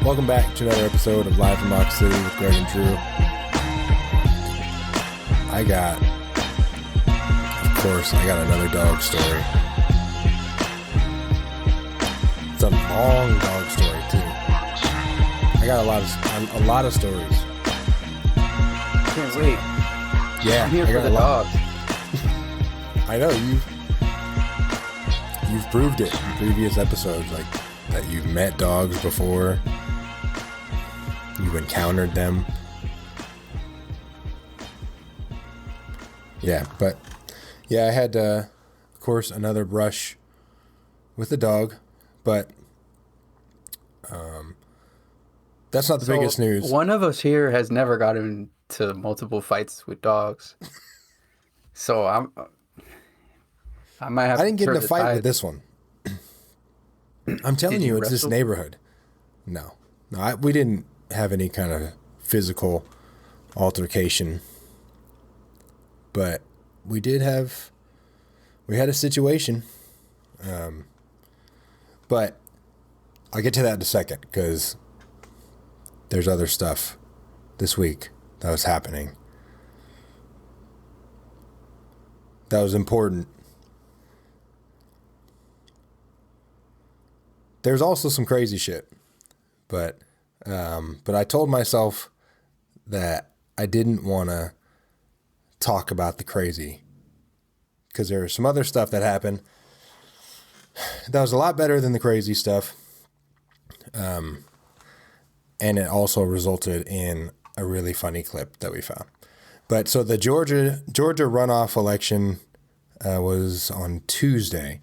Welcome back to another episode of Live from Ox City with Greg and Drew. I got another dog story. It's a long dog story too. I got a lot of stories. Can't wait. Yeah, I'm here for the dogs. I know you've proved it in previous episodes, like that you've met dogs before. You've encountered them. Yeah, but yeah, I had, of course, another brush with the dog, but that's not the biggest news. One of us here has never gotten into multiple fights with dogs, so I might have. I didn't get in a fight with this one. I'm telling you, it's this neighborhood. No, we didn't have any kind of physical altercation, but we had a situation. But I'll get to that in a second because there's other stuff this week that was happening that was important. There's also some crazy shit, but I told myself that I didn't want to talk about the crazy because there was some other stuff that happened that was a lot better than the crazy stuff. And it also resulted in a really funny clip that we found. But so the Georgia runoff election was on Tuesday,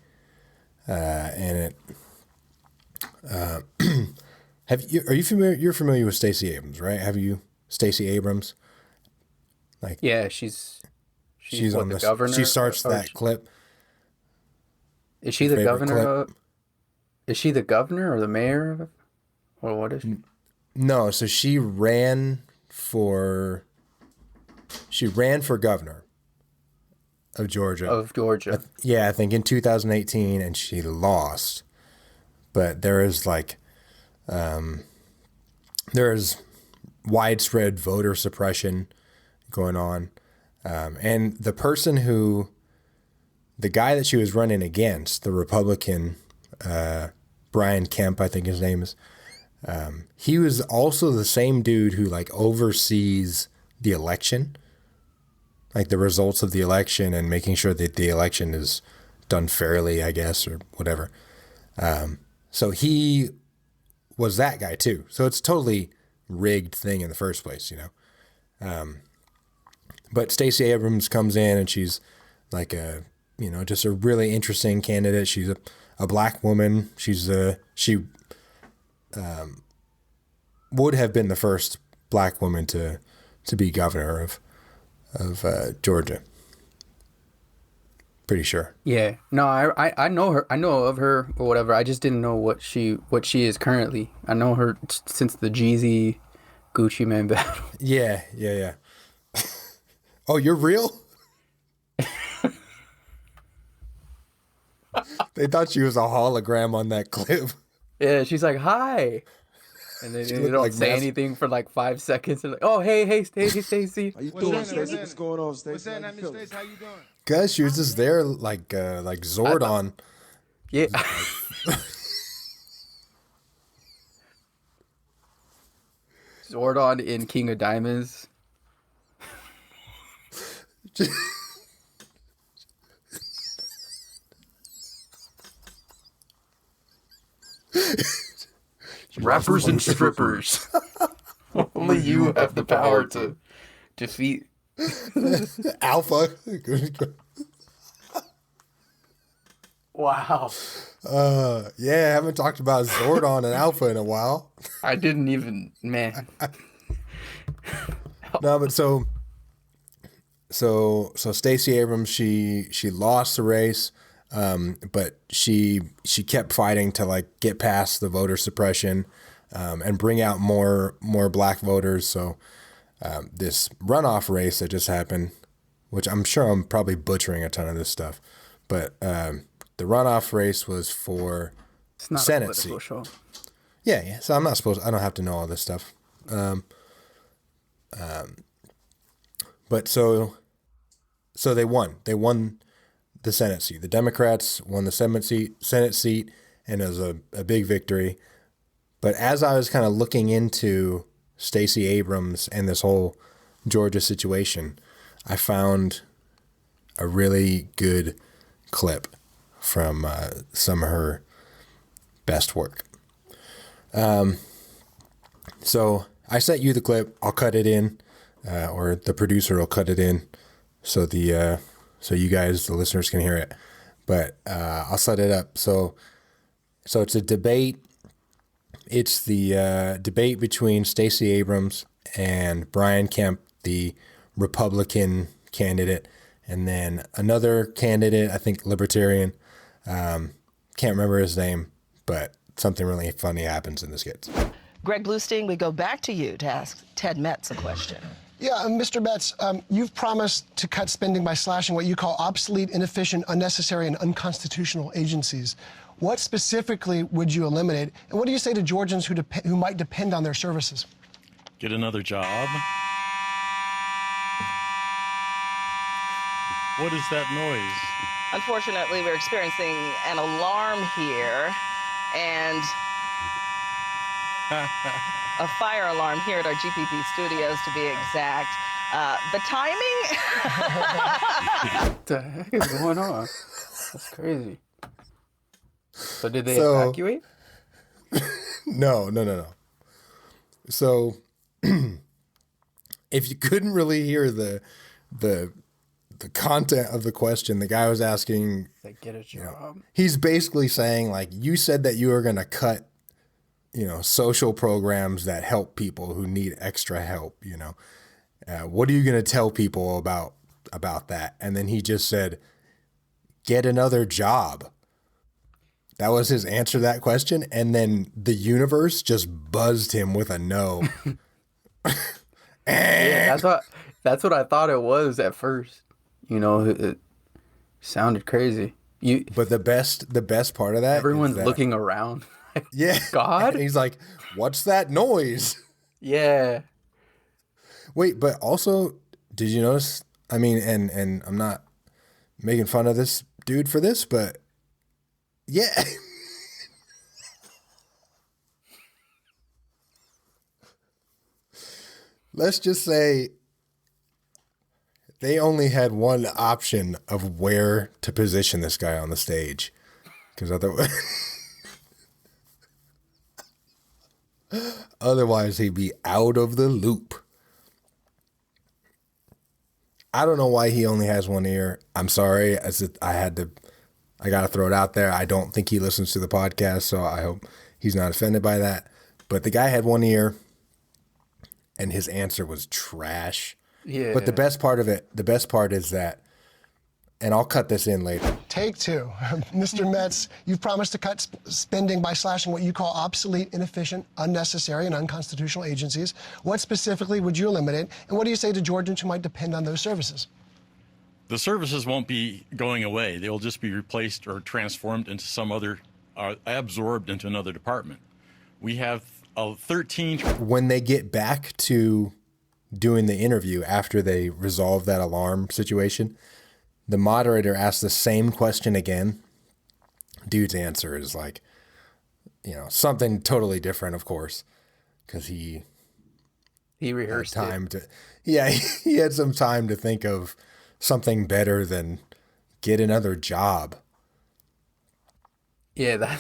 and it. Are you familiar? You're familiar with Stacey Abrams, right? Stacey Abrams? Like, yeah, she's on the this, governor. She starts that clip. Is she the governor? Is she the governor or the mayor? Or what is she? No, so she ran for governor of Georgia. Yeah, I think in 2018, and she lost. But there is widespread voter suppression going on. And the guy that she was running against, the Republican, Brian Kemp, I think his name is, he was also the same dude who oversees the election, like the results of the election and making sure that the election is done fairly, I guess, or whatever. So he was that guy too. So it's a totally rigged thing in the first place, But Stacey Abrams comes in and she's just a really interesting candidate. She's a black woman. She would have been the first black woman to be governor of Georgia. Pretty sure. Yeah. No, I know her. I know of her or whatever. I just didn't know what she is currently. I know her since the Jeezy Gucci Man battle. Yeah. Oh, you're real? They thought she was a hologram on that clip. Yeah, she's like, hi. And they don't say anything for 5 seconds. They're like, oh, hey, Stacey. How you doing, Stacey? What's going on, Stacey? What's that, Miss Stacey? How you doing? Guys, she was just there like Zordon. Yeah. Zordon in King of Diamonds. Rappers and strippers. Only you have the power to defeat Alpha. Wow. Yeah, I haven't talked about Zordon and Alpha in a while. I didn't even, man. No, but so Stacey Abrams, she lost the race, but she kept fighting to get past the voter suppression, and bring out more black voters. So this runoff race that just happened, which I'm sure I'm probably butchering a ton of this stuff, but the runoff race was for Senate seat. Yeah. So I'm not supposed. I don't have to know all this stuff. But so they won. They won the Senate seat. The Democrats won the Senate seat, and it was a big victory. But as I was kind of looking into Stacey Abrams and this whole Georgia situation, I found a really good clip from some of her best work. So I sent you the clip. I'll cut it in, or the producer will cut it in, so you guys, the listeners, can hear it. But I'll set it up. So it's a debate. It's the debate between Stacey Abrams and Brian Kemp, the Republican candidate, and then another candidate, I think libertarian. Can't remember his name, but something really funny happens in the skits. Greg Bluestein, we go back to you to ask Ted Metz a question. Yeah, Mr. Metz, you've promised to cut spending by slashing what you call obsolete, inefficient, unnecessary, and unconstitutional agencies. What specifically would you eliminate? And what do you say to Georgians who might depend on their services? Get another job. What is that noise? Unfortunately, we're experiencing an alarm here and a fire alarm here at our GPP studios, to be exact. The timing? What the heck is going on? That's crazy. So did they evacuate? No. So if you couldn't really hear the content of the question, the guy was asking, They get a job. he's basically saying, like, you said that you were going to cut, social programs that help people who need extra help, what are you going to tell people about that? And then he just said, get another job. That was his answer to that question. And then the universe just buzzed him with a no. Yeah, that's what I thought it was at first. It sounded crazy. But the best part of that, Everyone's is that, looking around. yeah, God? And he's like, what's that noise? Yeah. Wait, but also, did you notice? I mean, and I'm not making fun of this dude for this, but yeah. Let's just say they only had one option of where to position this guy on the stage, because otherwise he'd be out of the loop. I don't know why he only has one ear. I'm sorry. I got to throw it out there. I don't think he listens to the podcast, so I hope he's not offended by that. But the guy had one ear, and his answer was trash. Yeah. But the best part is that, and I'll cut this in later. Take two. Mr. Metz, you've promised to cut spending by slashing what you call obsolete, inefficient, unnecessary, and unconstitutional agencies. What specifically would you eliminate? And what do you say to Georgians who might depend on those services? The services won't be going away. They will just be replaced or transformed into some other, absorbed into another department. We have 13. When they get back to doing the interview after they resolve that alarm situation, the moderator asks the same question again. Dude's answer is like, something totally different, of course, because he rehearsed time it. he had some time to think of something better than get another job. Yeah, that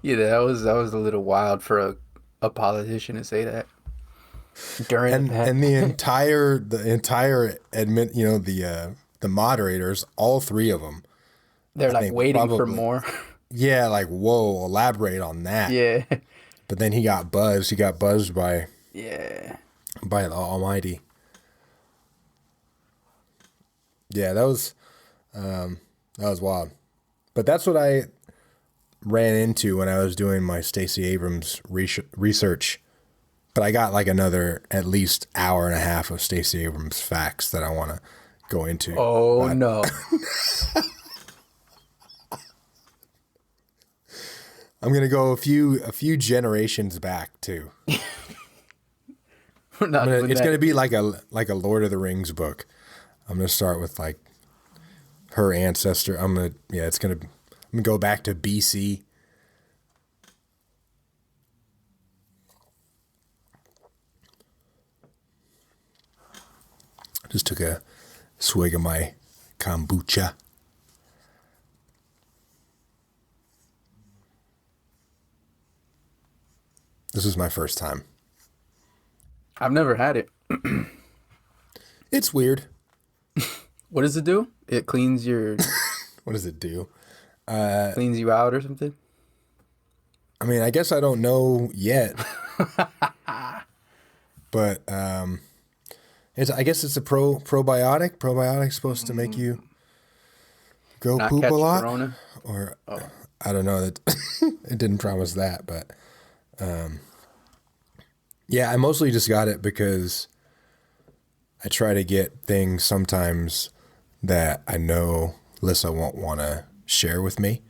was a little wild for a politician to say that. And the entire admit, the moderators, all three of them, they're like waiting for more. Yeah, like, whoa, elaborate on that. Yeah. But then he got buzzed. He got buzzed by the Almighty. Yeah, that was wild. But that's what I ran into when I was doing my Stacey Abrams research. But I got like another at least hour and a half of Stacey Abrams facts that I want to go into. Oh, no. I'm gonna go a few generations back too. It's gonna be like a Lord of the Rings book. I'm gonna start with like her ancestor. I'm gonna go back to BC. Just took a swig of my kombucha. This is my first time. I've never had it. It's weird. What does it do? It cleans your... What does it do? Cleans you out or something? I mean, I guess I don't know yet. But I guess it's a probiotic. Probiotic's supposed to make you go Not poop catch a lot. corona? Or I don't know. That it didn't promise that, but yeah, I mostly just got it because I try to get things sometimes that I know Lissa won't want to share with me.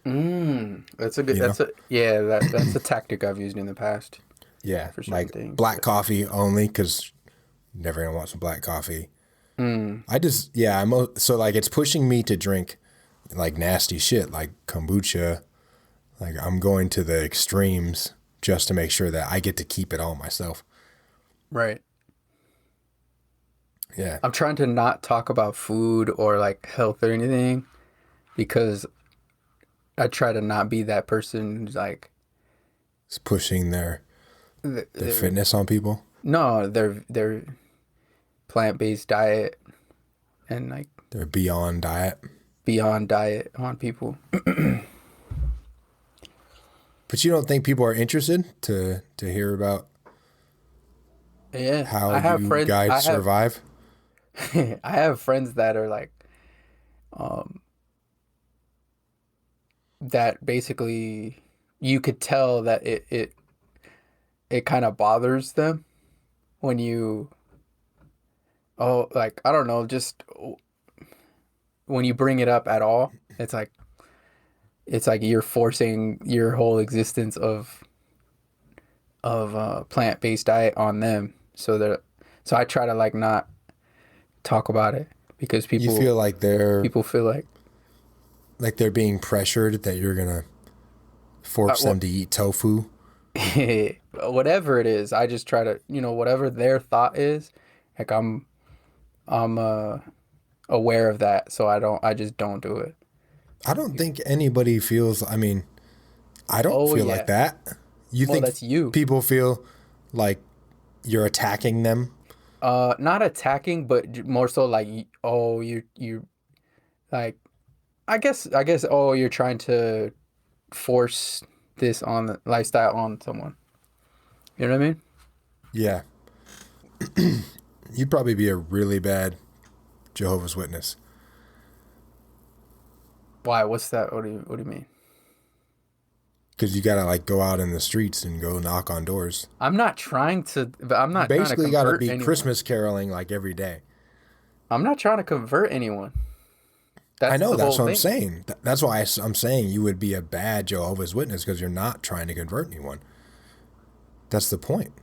That's a good. That's a tactic I've used in the past. Yeah, For certain like things, black coffee only because never gonna want some black coffee. So like it's pushing me to drink like nasty shit like kombucha. Like I'm going to the extremes just to make sure that I get to keep it all myself. Right. Yeah. I'm trying to not talk about food or like health or anything because I try to not be that person who's like It's pushing their fitness on people. No, their plant-based diet and like Their beyond diet. On people. But you don't think people are interested to hear about how you guys survive? I have friends that are like, that basically you could tell that it kind of bothers them when you, like, I don't know, just when you bring it up at all. It's like you're forcing your whole existence of plant-based diet on them. So I try to like not talk about it because people feel like people feel like they're being pressured that you're gonna force them to eat tofu. Whatever it is, I just try to, whatever their thought is, like I'm aware of that, so I just don't do it. I don't think anybody feels. I mean, I don't feel like that. You think that's you. People feel like you're attacking them? Not attacking, but more so like, you like, I guess, you're trying to force this on the lifestyle on someone. You know what I mean? Yeah. You'd probably be a really bad Jehovah's Witness. Why? What's that? What do you mean? Because you gotta like go out in the streets and go knock on doors. I'm not trying to. I'm not. You basically got to be Christmas caroling like every day. I'm not trying to convert anyone. I know, that's what I'm saying. That's why I'm saying you would be a bad Jehovah's Witness because you're not trying to convert anyone. That's the point.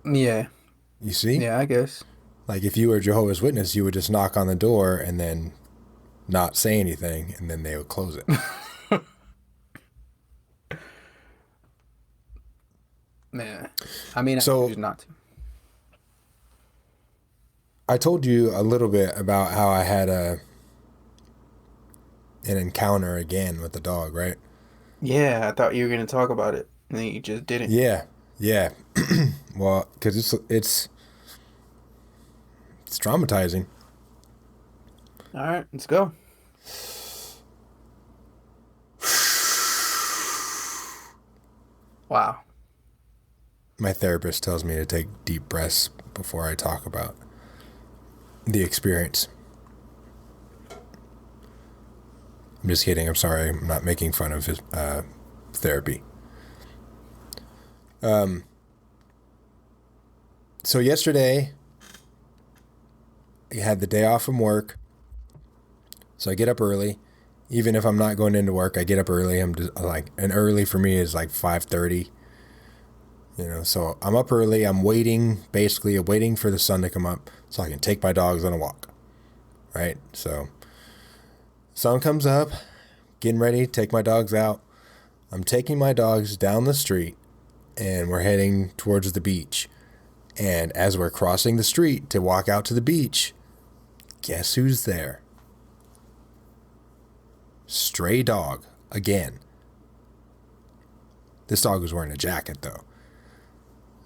Yeah. You see? Yeah, I guess. Like if you were a Jehovah's Witness, you would just knock on the door and then not say anything, and then they would close it. Man, I mean, I choose not to. I told you a little bit about how I had an encounter again with the dog, right? Yeah, I thought you were going to talk about it, and then you just didn't. Yeah. Well, because it's traumatizing. All right, let's go. Wow. My therapist tells me to take deep breaths before I talk about the experience. I'm just kidding. I'm sorry. I'm not making fun of his therapy. So yesterday, I had the day off from work. So I get up early Even if I'm not going into work, I get up early. I'm just like, and early for me is like 5:30. You know, so I'm up early. I'm waiting for the sun to come up so I can take my dogs on a walk. Right? So sun comes up, getting ready to take my dogs out. I'm taking my dogs down the street and we're heading towards the beach. And as we're crossing the street to walk out to the beach, guess who's there? Stray dog again. This dog was wearing a jacket though.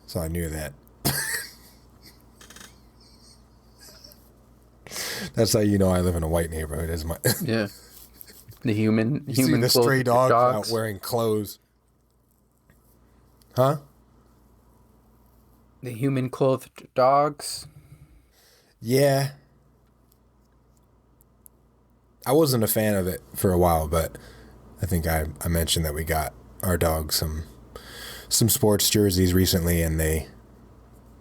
So I knew that. That's how you know I live in a white neighborhood, is my Yeah. The human you see the stray dogs dogs out wearing clothes. Huh? The human clothed dogs. Yeah. I wasn't a fan of it for a while, but I think I mentioned that we got our dogs some sports jerseys recently, and they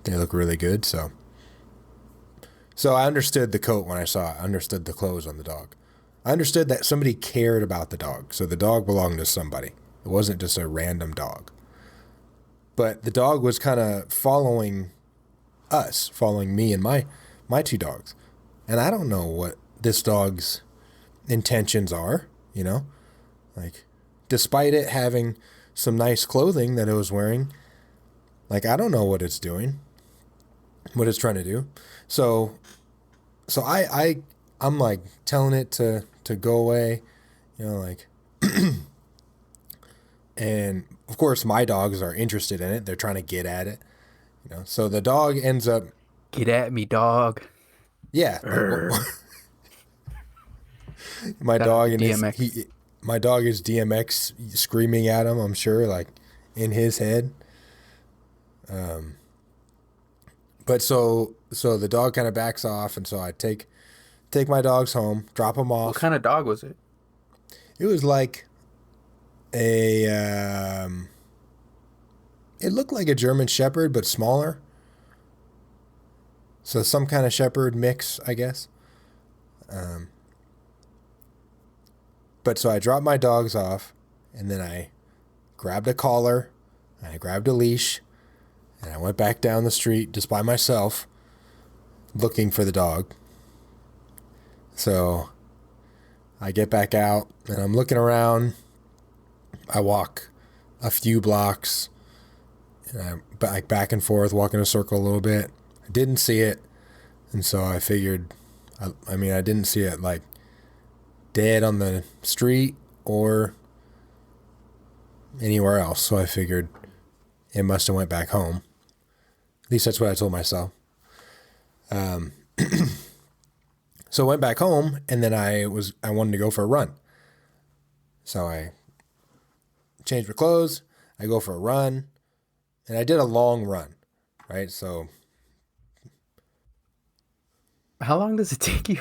look really good. So I understood the coat when I saw it. I understood the clothes on the dog. I understood that somebody cared about the dog. So the dog belonged to somebody. It wasn't just a random dog. But the dog was kind of following me and my two dogs. And I don't know what this dog's intentions are, you know? Like, despite it having some nice clothing that it was wearing, like, I don't know what it's doing, what it's trying to do. So I'm like telling it to go away, you know, like, and of course my dogs are interested in it. They're trying to get at it, you know. So the dog ends up, Get at me, dog. yeah. My dog and my dog is DMX screaming at him, I'm sure, like in his head. But so the dog kind of backs off, and so I take my dogs home, drop them off. What kind of dog was it? It was like it looked like a German Shepherd, but smaller. So some kind of Shepherd mix, I guess. But so I dropped my dogs off, and then I grabbed a collar, and I grabbed a leash, and I went back down the street just by myself, looking for the dog. So I get back out, and I'm looking around. I walk a few blocks, and I'm back and forth, walking a circle a little bit. I didn't see it, and so I figured, I didn't see it like dead on the street or anywhere else. So I figured it must have went back home. At least that's what I told myself. So I went back home, and then I wanted to go for a run. So I changed my clothes. I go for a run, and I did a long run, right? So How long does it take you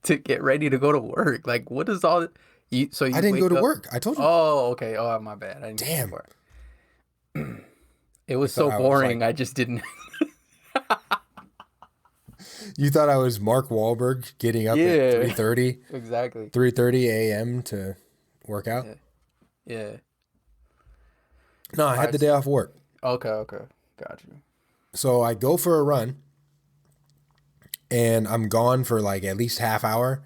to get ready to go to work? Like, what is all you? So you I didn't wake go to up- work. I told you. Oh, okay. Oh, my bad. I didn't Damn. It was thought so I was boring. like- I just didn't. You thought I was Mark Wahlberg getting up Yeah. at 3:30 Exactly. a.m. to work out? Yeah. No, I had the day off work. Okay. Got you. So I go for a run, and I'm gone for like at least half hour,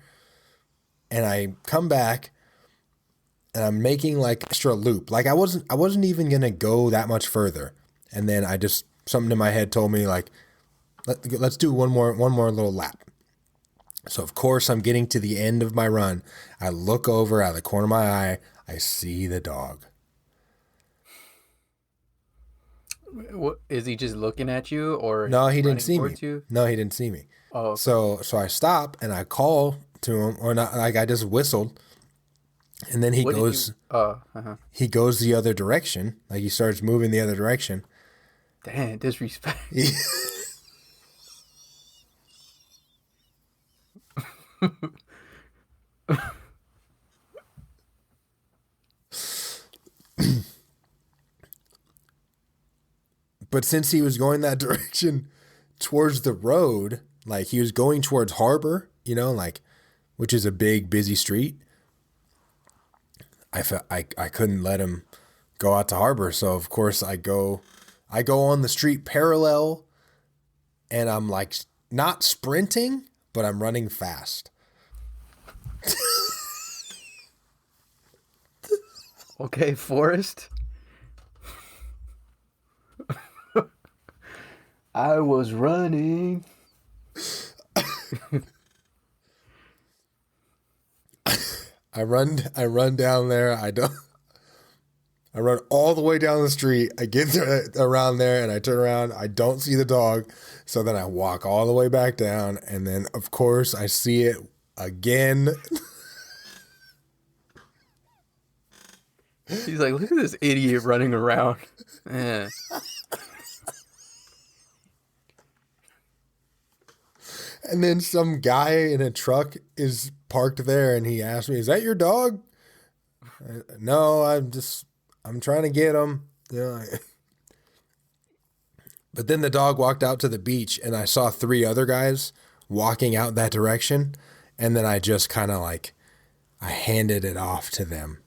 and I come back, and I'm making like extra loop. Like I wasn't even gonna go that much further, and then something in my head told me like, let's do one more little lap. So of course I'm getting to the end of my run. I look over out of the corner of my eye. I see the dog. What is he just looking at you, or No, he running didn't see me. towards you? No, he didn't see me. Oh, So I stop and I call to him, or not, like I just whistled, and then he what did goes. you? Oh, uh-huh. He goes the other direction. Like he starts moving the other direction. Damn, disrespect. But since he was going that direction towards the road, like he was going towards Harbor, you know, like, which is a big busy street. I couldn't let him go out to harbor. So of course I go on the street parallel, and I'm like not sprinting, but I'm running fast. Okay, Forrest. I was running. I run down there. I run all the way down the street. I get around there and I turn around. I don't see the dog. So then I walk all the way back down. And then, of course, I see it again. He's like, look at this idiot running around. Yeah. And then some guy in a truck is parked there, and he asked me, "Is that your dog?" No, I'm trying to get him. But then the dog walked out to the beach, and I saw 3 other guys walking out that direction, and then I just kind of like, I handed it off to them.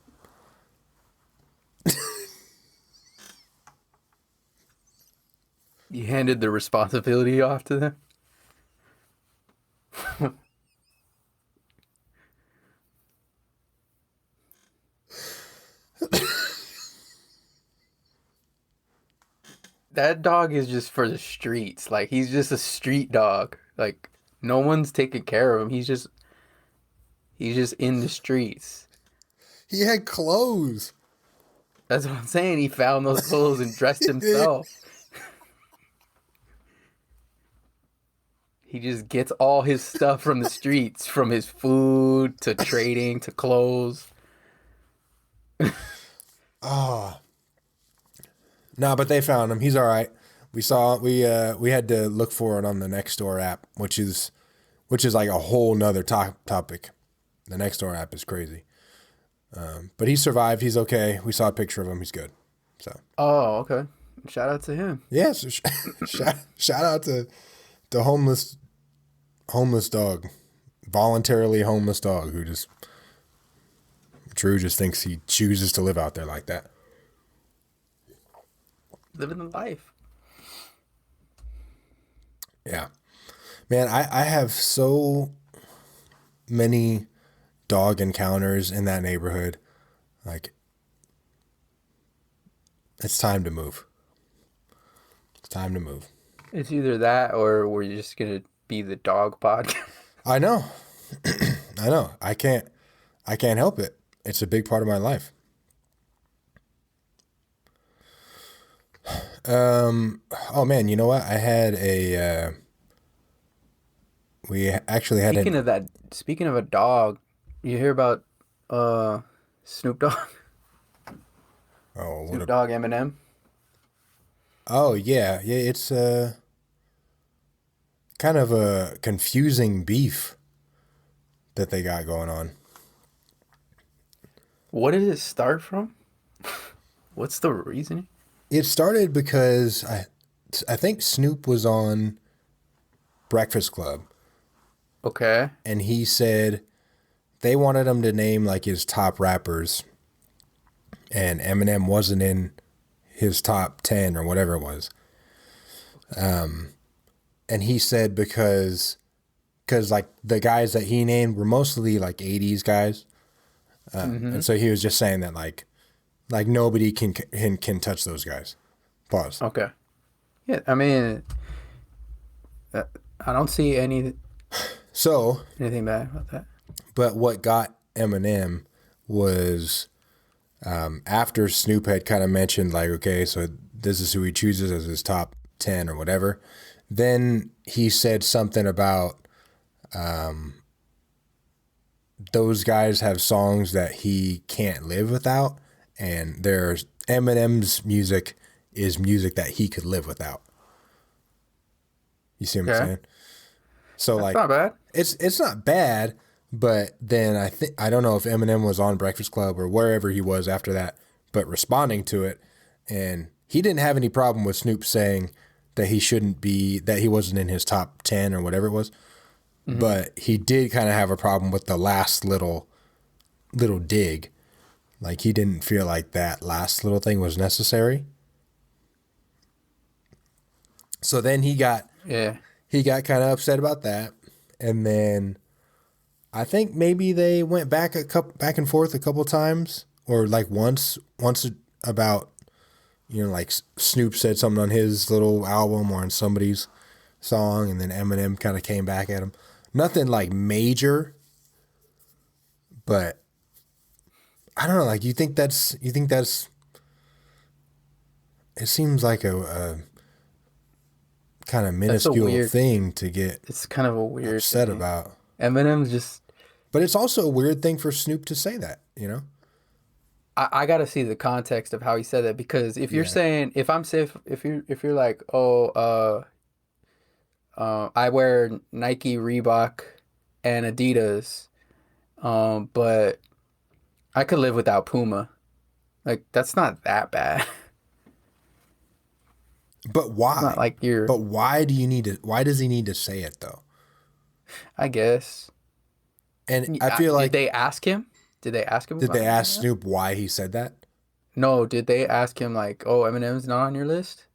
You handed the responsibility off to them? That dog is just for the streets. Like, he's just a street dog. Like, no one's taking care of him. He's just in the streets. He had clothes. That's what I'm saying. He found those clothes and dressed himself. He just gets all his stuff from the streets, from his food to trading to clothes. No, but they found him. He's all right. We had to look for it on the Nextdoor app, which is like a whole nother topic. The Nextdoor app is crazy. But he survived. He's okay. We saw a picture of him. He's good. So. Oh, okay. Shout out to him. Yeah. So shout out to the homeless dog, voluntarily homeless dog who Drew just thinks he chooses to live out there like that. Living the life. Yeah. Man, I have so many dog encounters in that neighborhood. Like, it's time to move. It's time to move. It's either that or we're just going to be the dog podcast. I know. I know. I can't help it. It's a big part of my life. Oh man, you know what? I had we actually had Speaking of a dog, you hear about Snoop Dogg? Oh, Snoop Dogg, Eminem? Oh yeah. Yeah, it's kind of a confusing beef that they got going on. What did it start from? What's the reasoning? It started because I think Snoop was on Breakfast Club. Okay. And he said they wanted him to name like his top rappers, and Eminem wasn't in his top 10 or whatever it was. And he said because like the guys that he named were mostly like 80s guys. And so he was just saying that like nobody can touch those guys. Pause. Okay. Yeah, I mean, I don't see anything bad about that. But what got Eminem was after Snoop had kind of mentioned like, okay, so this is who he chooses as his top 10 or whatever. Then he said something about those guys have songs that he can't live without, and Eminem's music is music that he could live without. You see what I'm saying? So That's not bad. It's not bad, but then I don't know if Eminem was on Breakfast Club or wherever he was after that, but responding to it, and he didn't have any problem with Snoop saying that he wasn't in his top 10 or whatever it was. But he did kind of have a problem with the last little dig Like he didn't feel like that last little thing was necessary. So then he got kind of upset about that, and then I think maybe they went back and forth a couple times, or like once about, you know, like Snoop said something on his little album or on somebody's song, and then Eminem kind of came back at him. Nothing like major, but I don't know. Like, you think that's it seems like a kind of minuscule thing to get. It's kind of a weird upset thing about. Eminem's just. But it's also a weird thing for Snoop to say that, you know? I got to see the context of how he said that, because if you're saying, if you're like, oh, I wear Nike, Reebok, and Adidas, but I could live without Puma. Like, that's not that bad. But why? It's not like you're. But why does he need to say it though? I guess. And I feel like did they ask him? Did they ask him? Did they ask Snoop why he said that? No. Did they ask him like, "Oh, Eminem's not on your list"?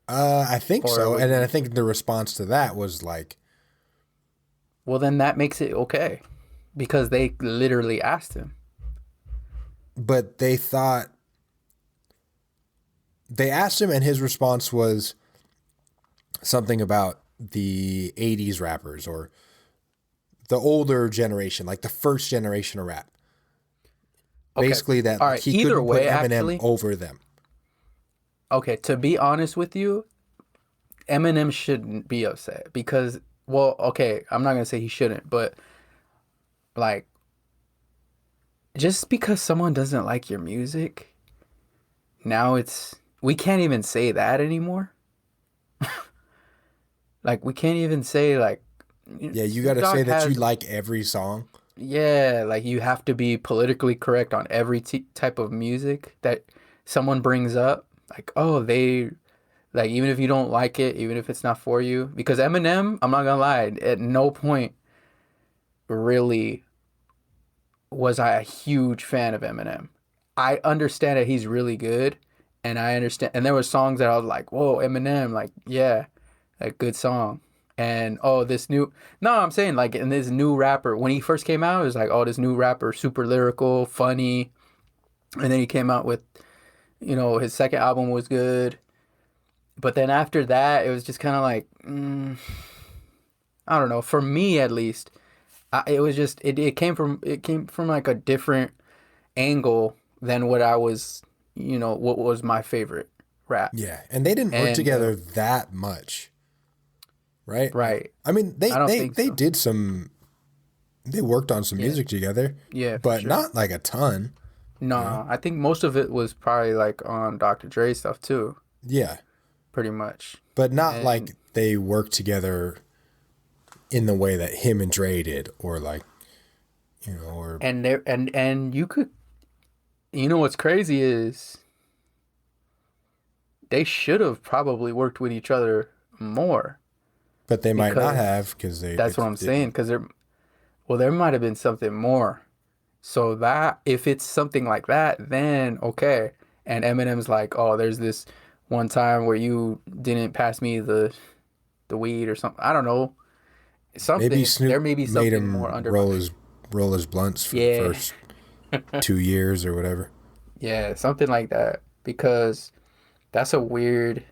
I think so. And then I think the response to that was like, well, then that makes it okay, because they literally asked him. But they asked him, and his response was something about the 80s rappers or the older generation, like the first generation of rap. Okay. Basically that all right. he Either couldn't way, put Eminem actually, over them. Okay, to be honest with you, Eminem shouldn't be upset because, well, okay, I'm not going to say he shouldn't, but like, just because someone doesn't like your music, now we can't even say that anymore. Like, we can't even say like, yeah, you got to say that you like every song. Yeah, like you have to be politically correct on every type of music that someone brings up. Like, oh, like, even if you don't like it, even if it's not for you. Because Eminem, I'm not gonna lie, at no point really was I a huge fan of Eminem. I understand that he's really good, and I understand, and there were songs that I was like, whoa, Eminem, like, yeah, a good song. And I'm saying, like, in this new rapper, when he first came out, it was like, oh, this new rapper, super lyrical, funny. And then he came out with, you know, his second album was good. But then after that, it was just kind of like, I don't know. For me, at least, it was just, it came from like a different angle than what I was, you know, what was my favorite rap. Yeah. And they didn't work together that much. Right? Right. I mean, they worked on some music together. Yeah. But not like a ton. No, Yeah. I think most of it was probably like on Dr. Dre stuff too. Yeah. Pretty much. But not like they worked together in the way that him and Dre did, or like, you know, or. And you could, you know, what's crazy is they should have probably worked with each other more. But they might not have, because they. That's what I'm saying, because there might have been something more. So that, if it's something like that, then okay. And Eminem's like, oh, there's this one time where you didn't pass me the weed or something. I don't know. Something. Maybe Snoop there may be something made him more under roll his blunts for the first 2 years or whatever. Yeah, something like that. Because that's a weird,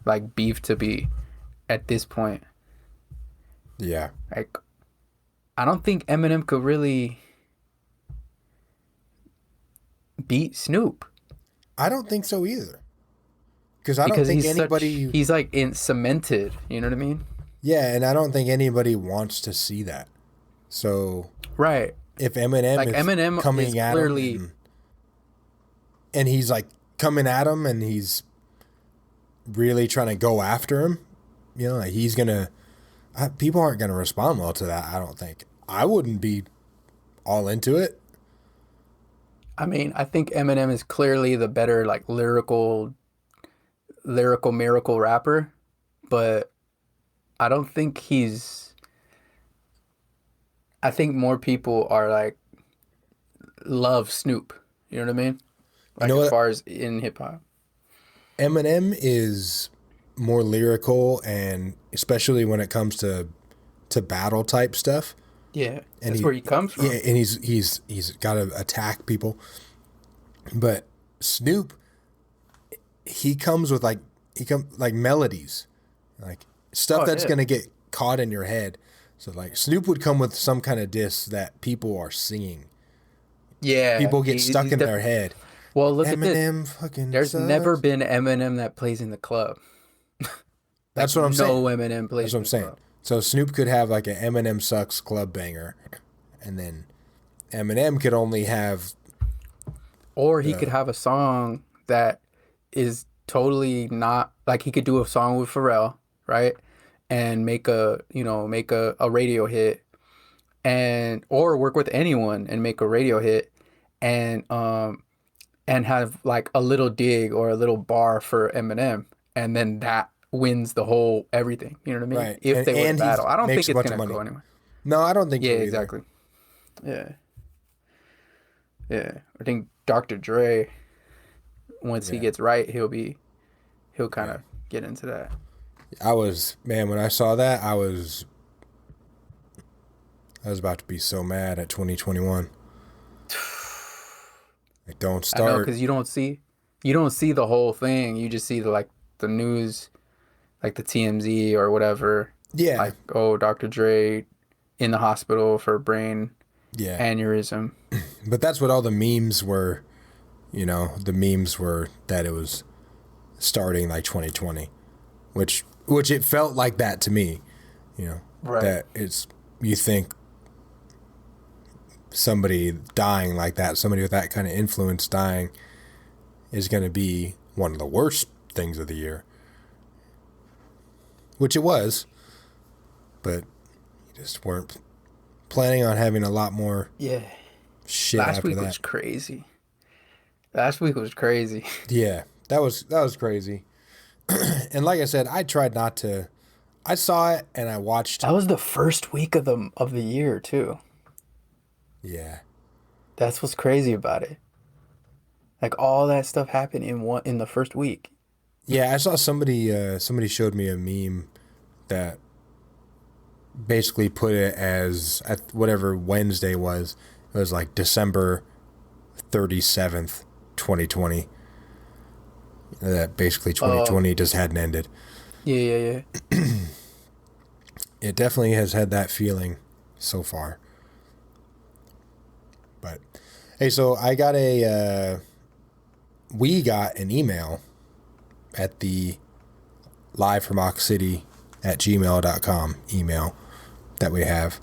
like, beef to be at this point. Yeah. Like, I don't think Eminem could really beat Snoop. I don't think so either. Because I don't think anybody. He's like cemented. You know what I mean? Yeah, and I don't think anybody wants to see that. So. Right. If Eminem is coming at clearly, him and he's like coming at him and he's really trying to go after him, you know, like he's gonna. People aren't gonna respond well to that. I don't think. I wouldn't be all into it. I mean, I think Eminem is clearly the better, like, lyrical miracle rapper, but I don't think I think more people are like love Snoop. You know what I mean? Like know as what? far as in hip hop. Eminem is more lyrical, and especially when it comes to battle type stuff. Yeah, And that's where he comes from. Yeah, and he's got to attack people. But Snoop, he comes with like melodies, like stuff that's gonna get caught in your head. So like Snoop would come with some kind of diss that people are singing. Yeah, People get stuck in their head. Well, look Eminem at this. fucking There's sucks. never been Eminem that plays in the club. That's what I'm saying. No Eminem plays. That's what I'm in the saying. club. So Snoop could have like an Eminem sucks club banger, and then Eminem could only have. Or he could have a song that is totally not like, he could do a song with Pharrell, right? And make a radio hit, and or work with anyone and make a radio hit, and have like a little dig or a little bar for Eminem, and then that wins the whole everything. You know what I mean? Right. If they were And to battle, I don't think makes a it's bunch gonna of money. go anywhere. No, I don't think. Yeah, so either. exactly. Yeah. Yeah, I think Dr. Dre, once he gets right, he'll kind of get into that. When I saw that, I was about to be so mad at 2021. Like, don't I know, start. because you don't see the whole thing. You just see the news, like the TMZ or whatever. Yeah. Like, oh, Dr. Dre in the hospital for brain aneurysm. But that's what all the memes were. You know, the memes were that it was starting like 2020, which it felt like that to me. You know, that you think somebody dying like that, somebody with that kind of influence dying, is going to be one of the worst things of the year, which it was, but you just weren't planning on having a lot more shit Last after week that. was crazy. Last week was crazy. Yeah, that was crazy. And like I said, I tried not to. I saw it and I watched. That was the first week of the year too. Yeah, that's what's crazy about it. Like, all that stuff happened in the first week. Yeah, I saw somebody showed me a meme that basically put it as at whatever Wednesday was. It was like December 37th, 2020. That basically 2020 just hadn't ended. Yeah. It definitely has had that feeling so far. But hey, so we got an email at the livefromoxcity@gmail.com email that we have.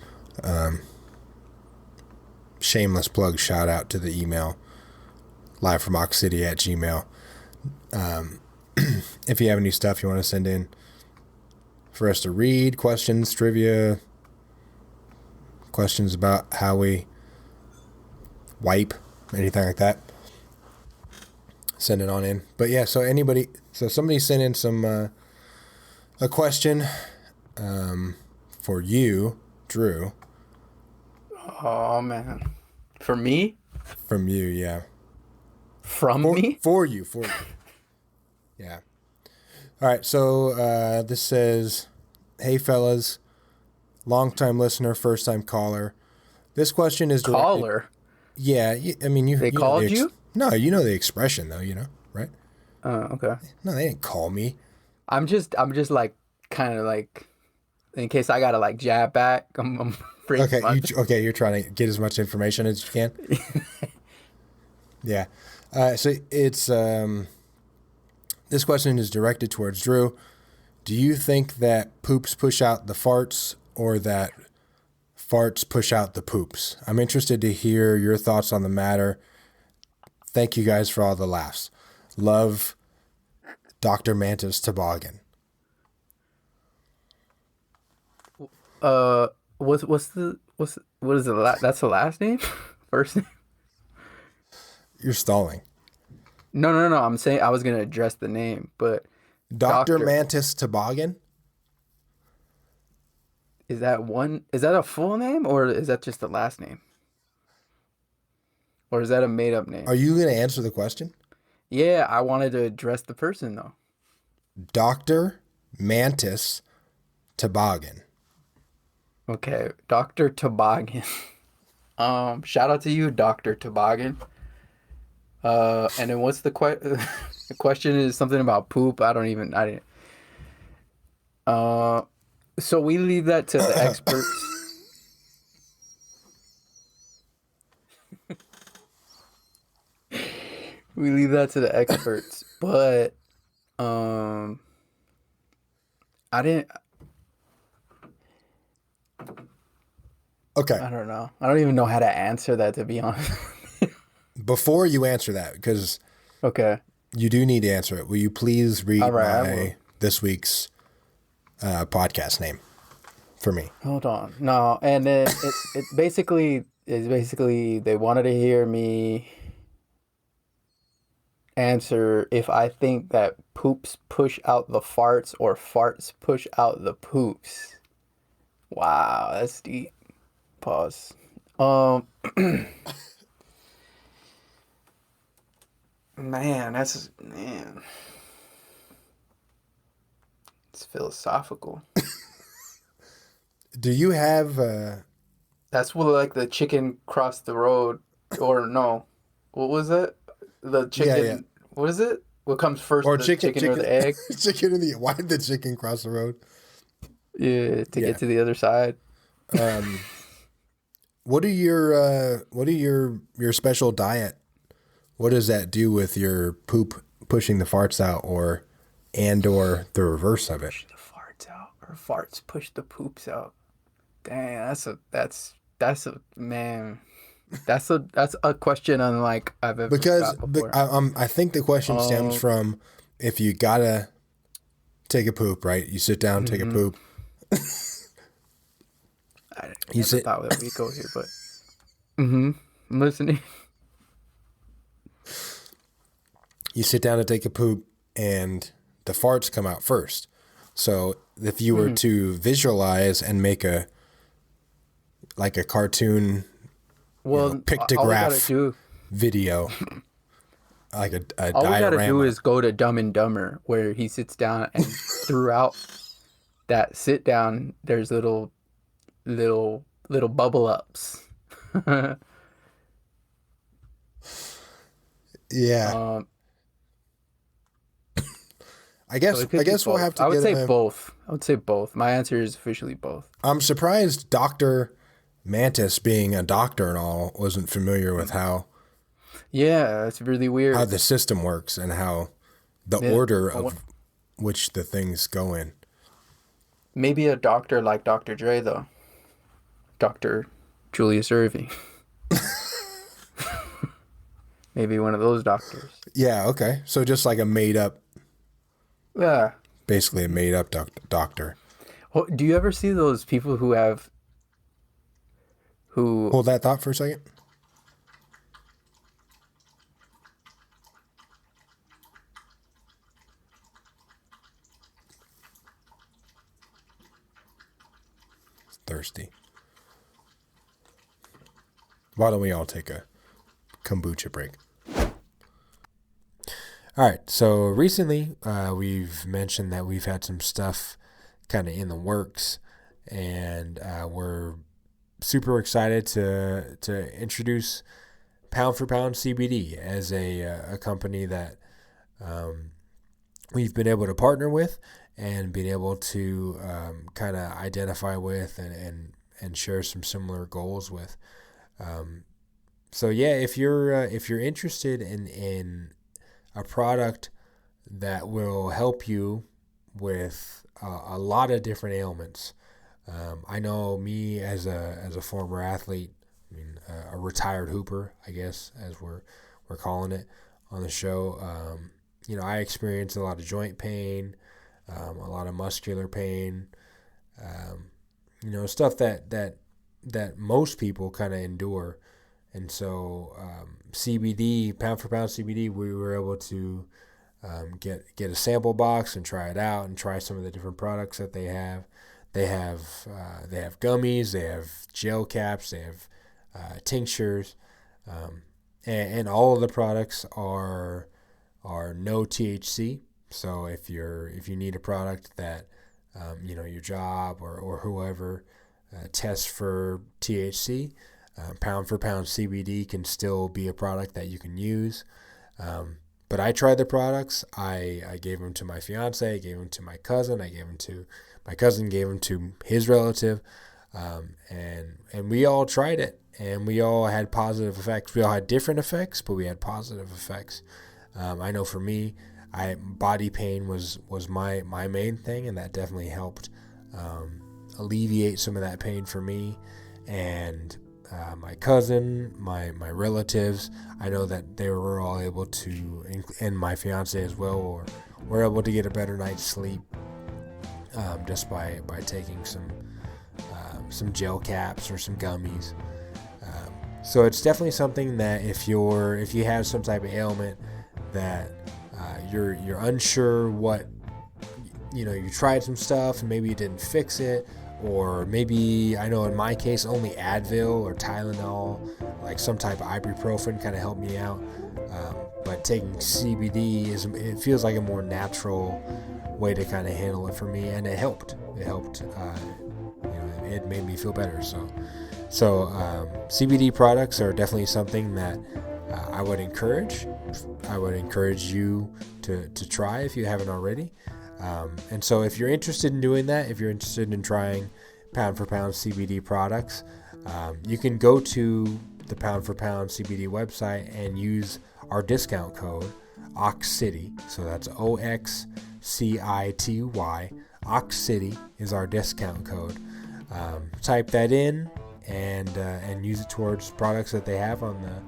Shameless plug, shout out to the email livefromoxcity@gmail. If you have any stuff you want to send in for us to read, questions, trivia, questions about how we wipe, anything like that, send it on in. But yeah, so somebody sent in some a question for you, Drew. Oh man, for me? From you, yeah. Me? For you. Yeah. All right, so this says, "Hey fellas, long-time listener, first-time caller. This question is directed." Caller? Yeah, I mean, They called you? No, you know the expression though, right? Oh, okay. No, they didn't call me. I'm just like, kind of like, in case I gotta like jab back. I'm free. Okay, you're trying to get as much information as you can. Yeah. So it's this question is directed towards Drew. Do you think that poops push out the farts, or that farts push out the poops? I'm interested to hear your thoughts on the matter. Thank you guys for all the laughs. Love, Dr. Mantis Toboggan. What is it? That's the last name? First name? You're stalling. No. I'm saying I was gonna address the name, but Dr. Mantis Toboggan? Is that a full name, or is that just the last name? Or is that a made up name? Are you going to answer the question? Yeah, I wanted to address the person though. Dr. Mantis Toboggan. Okay, Dr. Toboggan. Shout out to you, Dr. Toboggan. And then what's the the question is something about poop. I didn't. So we leave that to the experts. We leave that to the experts, but I didn't. Okay. I don't know. I don't even know how to answer that, to be honest. Before you answer that, because Okay. you do need to answer it, will you please read All right, I will. this week's podcast name for me? Hold on. No, and then it basically they wanted to hear me answer if I think that poops push out the farts or farts push out the poops. Wow, that's deep. Pause. Man. It's philosophical. Do you have That's what like the chicken crossed the road, or no? What was it? The chicken. yeah. What is it? What comes first? or the chicken or the egg? chicken in the why did the chicken cross the road? Yeah, to Yeah. get to the other side. What are your special diet? What does that do with your poop pushing the farts out or the reverse of it? Push the farts out, or farts push the poops out. Dang, that's a man. That's a question unlike I've ever Because got before. I think the question stems from if you gotta take a poop, right? You sit down, take a poop. I never thought that we'd go here, but I'm listening. You sit down to take a poop, and the farts come out first. So if you were to visualize and make a cartoon, Well, pictograph video, like a all we gotta do diorama. is go to Dumb and Dumber, where he sits down, and throughout that sit down, there's little bubble ups. Yeah. I guess we'll have to. I would get say both. I would say both. My answer is officially both. I'm surprised Dr. Mantis, being a doctor and all, wasn't familiar with how Yeah, it's really weird. the system works and how the order of which the things go in. Maybe a doctor like Dr. Dre, though. Dr. Julius Irving. Maybe one of those doctors. Yeah, okay. So just like a made up, Yeah. basically a made up doctor. Well, do you ever see those people who Hold that thought for a second. Thirsty. Why don't we all take a kombucha break? All right. So recently, we've mentioned that we've had some stuff kind of in the works, and we're super excited to introduce Pound for Pound CBD as a company that we've been able to partner with and been able to kind of identify with and share some similar goals with. So yeah, if you're interested in a product that will help you with a lot of different ailments. I know me as a former athlete, I mean a retired hooper, I guess, as we're calling it on the show. I experienced a lot of joint pain, a lot of muscular pain, stuff that most people kind of endure. And so CBD, Pound for Pound CBD, we were able to get a sample box and try it out and try some of the different products that they have. They have gummies, they have gel caps, they have tinctures, and all of the products are no THC. So if you need a product that your job or whoever tests for THC, pound for pound CBD can still be a product that you can use. But I tried the products. I gave them to my fiance. I gave them to my cousin. My cousin gave them to his relative. And we all tried it, and we all had positive effects. We all had different effects, but we had positive effects. I know for me, body pain was my main thing, and that definitely helped alleviate some of that pain for me. And my cousin, my relatives, I know that they were all able to, and my fiance as well, were able to get a better night's sleep just by taking some gel caps or some gummies. So it's definitely something that if you have some type of ailment that you're unsure what, you tried some stuff and maybe you didn't fix it, or maybe, I know in my case, only Advil or Tylenol, like some type of ibuprofen kind of helped me out. But taking CBD it feels like a more natural way to kind of handle it for me, and it helped. It made me feel better. So CBD products are definitely something that I would encourage. I would encourage you to try if you haven't already. And so if you're interested in doing that, if you're interested in trying Pound for Pound CBD products, you can go to the Pound for Pound CBD website and use our discount code OXCITY. So that's OXCITY. OXCITY is our discount code. Type that in and use it towards products that they have on the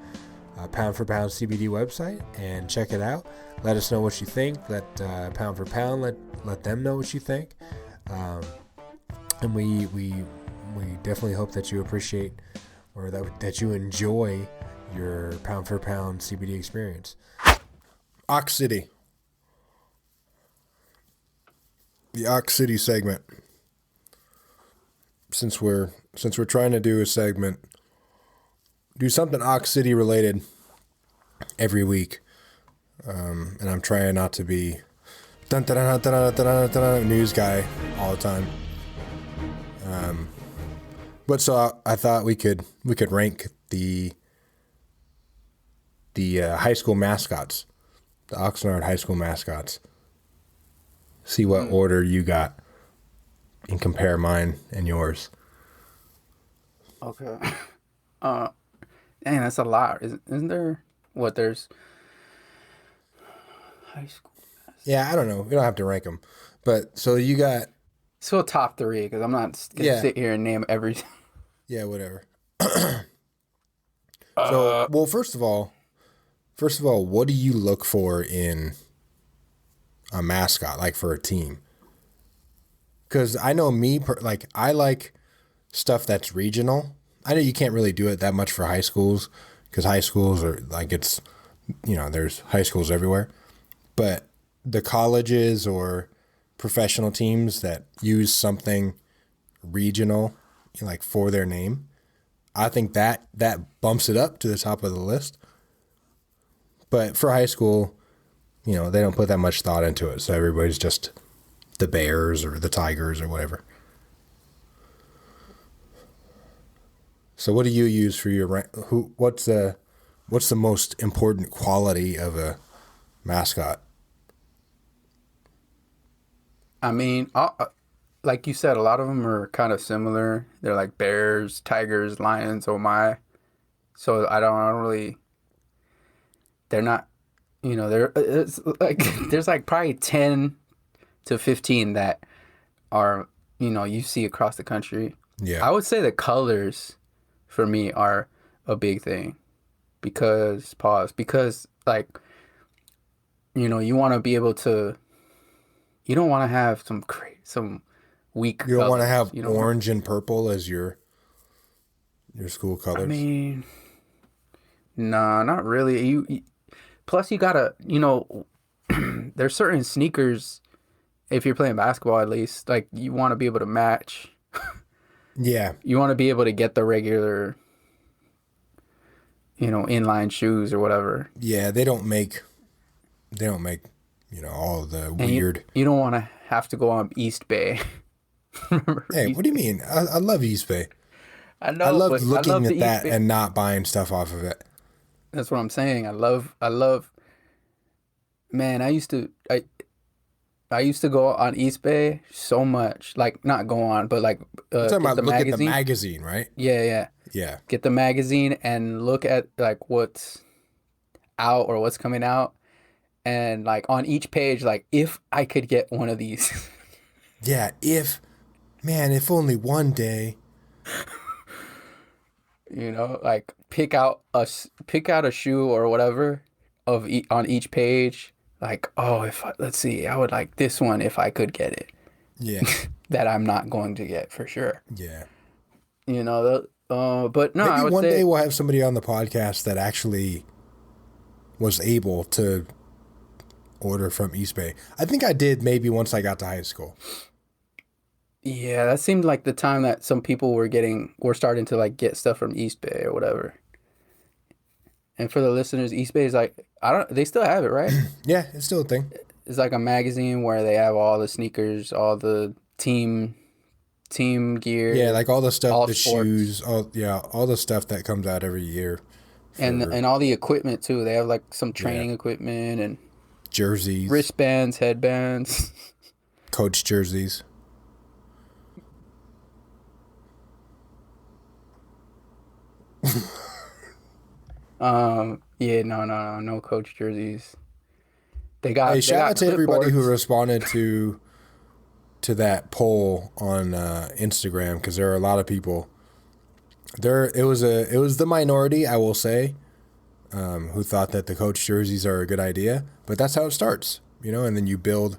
Pound for Pound CBD website, and check it out. Let us know what you think. Let Pound for Pound let them know what you think. And we definitely hope that you appreciate or that you enjoy your Pound for Pound CBD experience. Ox City. The Ox City segment. Since we're trying to do a segment, do something Ox City related every week, and I'm trying not to be news guy all the time. But so I thought we could rank the high school mascots, the Oxnard high school mascots. See what order you got, and compare mine and yours. Okay. Dang, that's a lot. Isn't there? What, there's high school? Yeah, I don't know. We don't have to rank them. But so you got... So top three, because I'm not going to sit here and name everything. Yeah, whatever. So, well, first of all, what do you look for in a mascot, like for a team? Because I know I like stuff that's regional. I know you can't really do it that much for high schools, because high schools are like, it's, there's high schools everywhere. But the colleges or professional teams that use something regional, like for their name, I think that bumps it up to the top of the list. But for high school, they don't put that much thought into it. So everybody's just the Bears or the Tigers or whatever. So what do you use for your what's the most important quality of a mascot? I mean, like you said, a lot of them are kind of similar. They're like bears, tigers, lions, oh my. So I don't really. They're not, it's like there's like probably 10 to 15 that are, you see across the country. Yeah. I would say the colors for me are a big thing because like, you want to be able to, you don't want to have some weak You don't want to colors, have orange and purple as your school colors? I mean, nah, not really. You plus you gotta, there's certain sneakers, if you're playing basketball at least, like you want to be able to match. Yeah. You want to be able to get the regular, inline shoes or whatever. Yeah, they don't make, all the And weird. You don't want to have to go on East Bay. Remember Hey, East what do you mean? I love East Bay. I know. I love but looking the at East that Bay. and not buying stuff off of it. That's what I'm saying. I love. Man, I used to go on East Bay so much. Like not go on, but like You're talking get about the look magazine. at the magazine, right? Yeah. Yeah. Get the magazine and look at like what's out or what's coming out, and like on each page, like if I could get one of these. Yeah, if only one day. Like pick out a shoe or whatever on each page. Like, let's see, I would like this one if I could get it. Yeah. That I'm not going to get for sure. Yeah. But no, I Maybe would one say day we'll have somebody on the podcast that actually was able to order from East Bay. I think I did maybe once I got to high school. yeah, that seemed like the time that some people were starting to like get stuff from East Bay or whatever. And for the listeners, East Bay is like they still have it, right? Yeah, it's still a thing. It's like a magazine where they have all the sneakers, all the team gear. Yeah, like all the stuff, all the sports. shoes, all the stuff that comes out every year. And all the equipment too. They have like some training equipment and Jerseys, wristbands, headbands. coach jerseys. Yeah, no coach jerseys. They got. Hey, they shout got out to everybody who clipboards. responded to that poll on Instagram, because there are a lot of people. It was the minority, I will say, who thought that the coach jerseys are a good idea. But that's how it starts, and then you build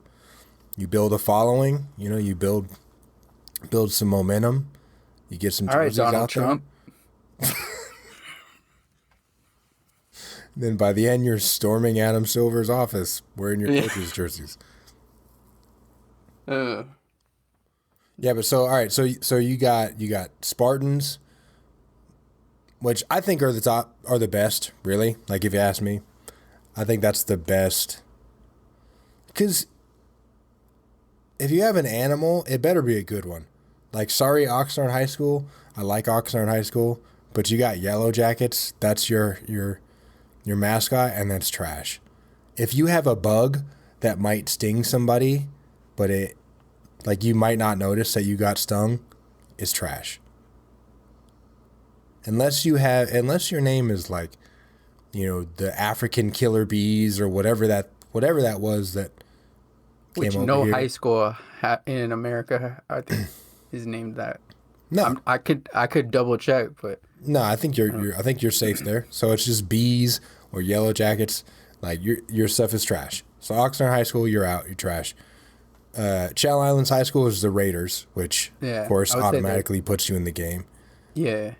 a following. You build some momentum. You get some All right, jerseys Donald out Trump. there. Then by the end, you're storming Adam Silver's office wearing your coach's jerseys. Yeah, but so all right, so you got Spartans, which I think are the best, really. Like if you ask me, I think that's the best. Because if you have an animal, it better be a good one. Like, sorry, Oxnard High School. I like Oxnard High School, but you got Yellow Jackets. That's your mascot, and that's trash. If you have a bug that might sting somebody, but you might not notice that you got stung, it's trash. Unless your name is like, the African killer bees or whatever that was that Which came no over here. high school in America, I think, is named that. No, I could double check, but no, I think you're safe there. So it's just bees or Yellow Jackets. Like your stuff is trash. So Oxnard High School, you're out. You're trash. Channel Islands High School is the Raiders, which Yeah, of course I would say automatically puts you in the game, yeah,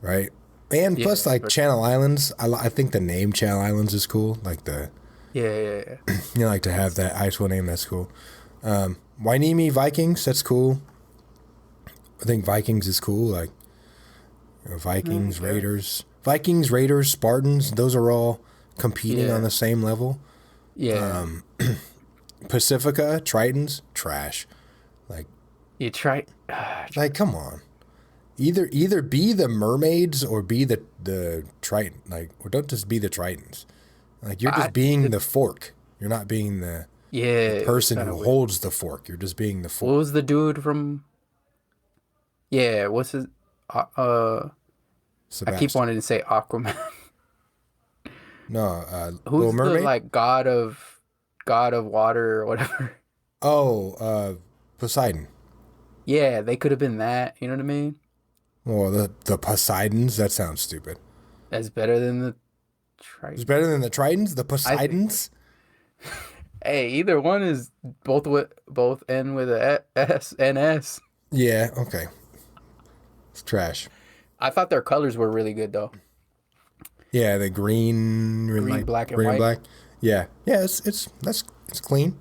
right? And plus, like Channel Islands, I think the name Channel Islands is cool. Like yeah. like to have that high school name. That's cool. Wainimi Vikings, that's cool. I think Vikings is cool. Like Vikings, Raiders, Spartans. Those are all competing on the same level. Yeah. Pacifica, Tritons, trash. Like You try. Like, come on. Either be the mermaids or be the Triton. Like, or don't just be the Tritons. Like, you're just being the fork. You're not being the person who holds the fork. You're just being the fork. What was the dude from? Yeah, what's his? I keep wanting to say Aquaman. No, Who's Little Mermaid? the like god of water or whatever? Oh, Poseidon. Yeah, they could have been that. You know what I mean? Well, the Poseidons. That sounds stupid. That's better than the Triton. It's better than the Tritons. The Poseidons. Hey, either one is both end with a S and S. Yeah. Okay. It's trash. I thought their colors were really good though. Yeah, the green, black, and green, white. black. Yeah. It's clean.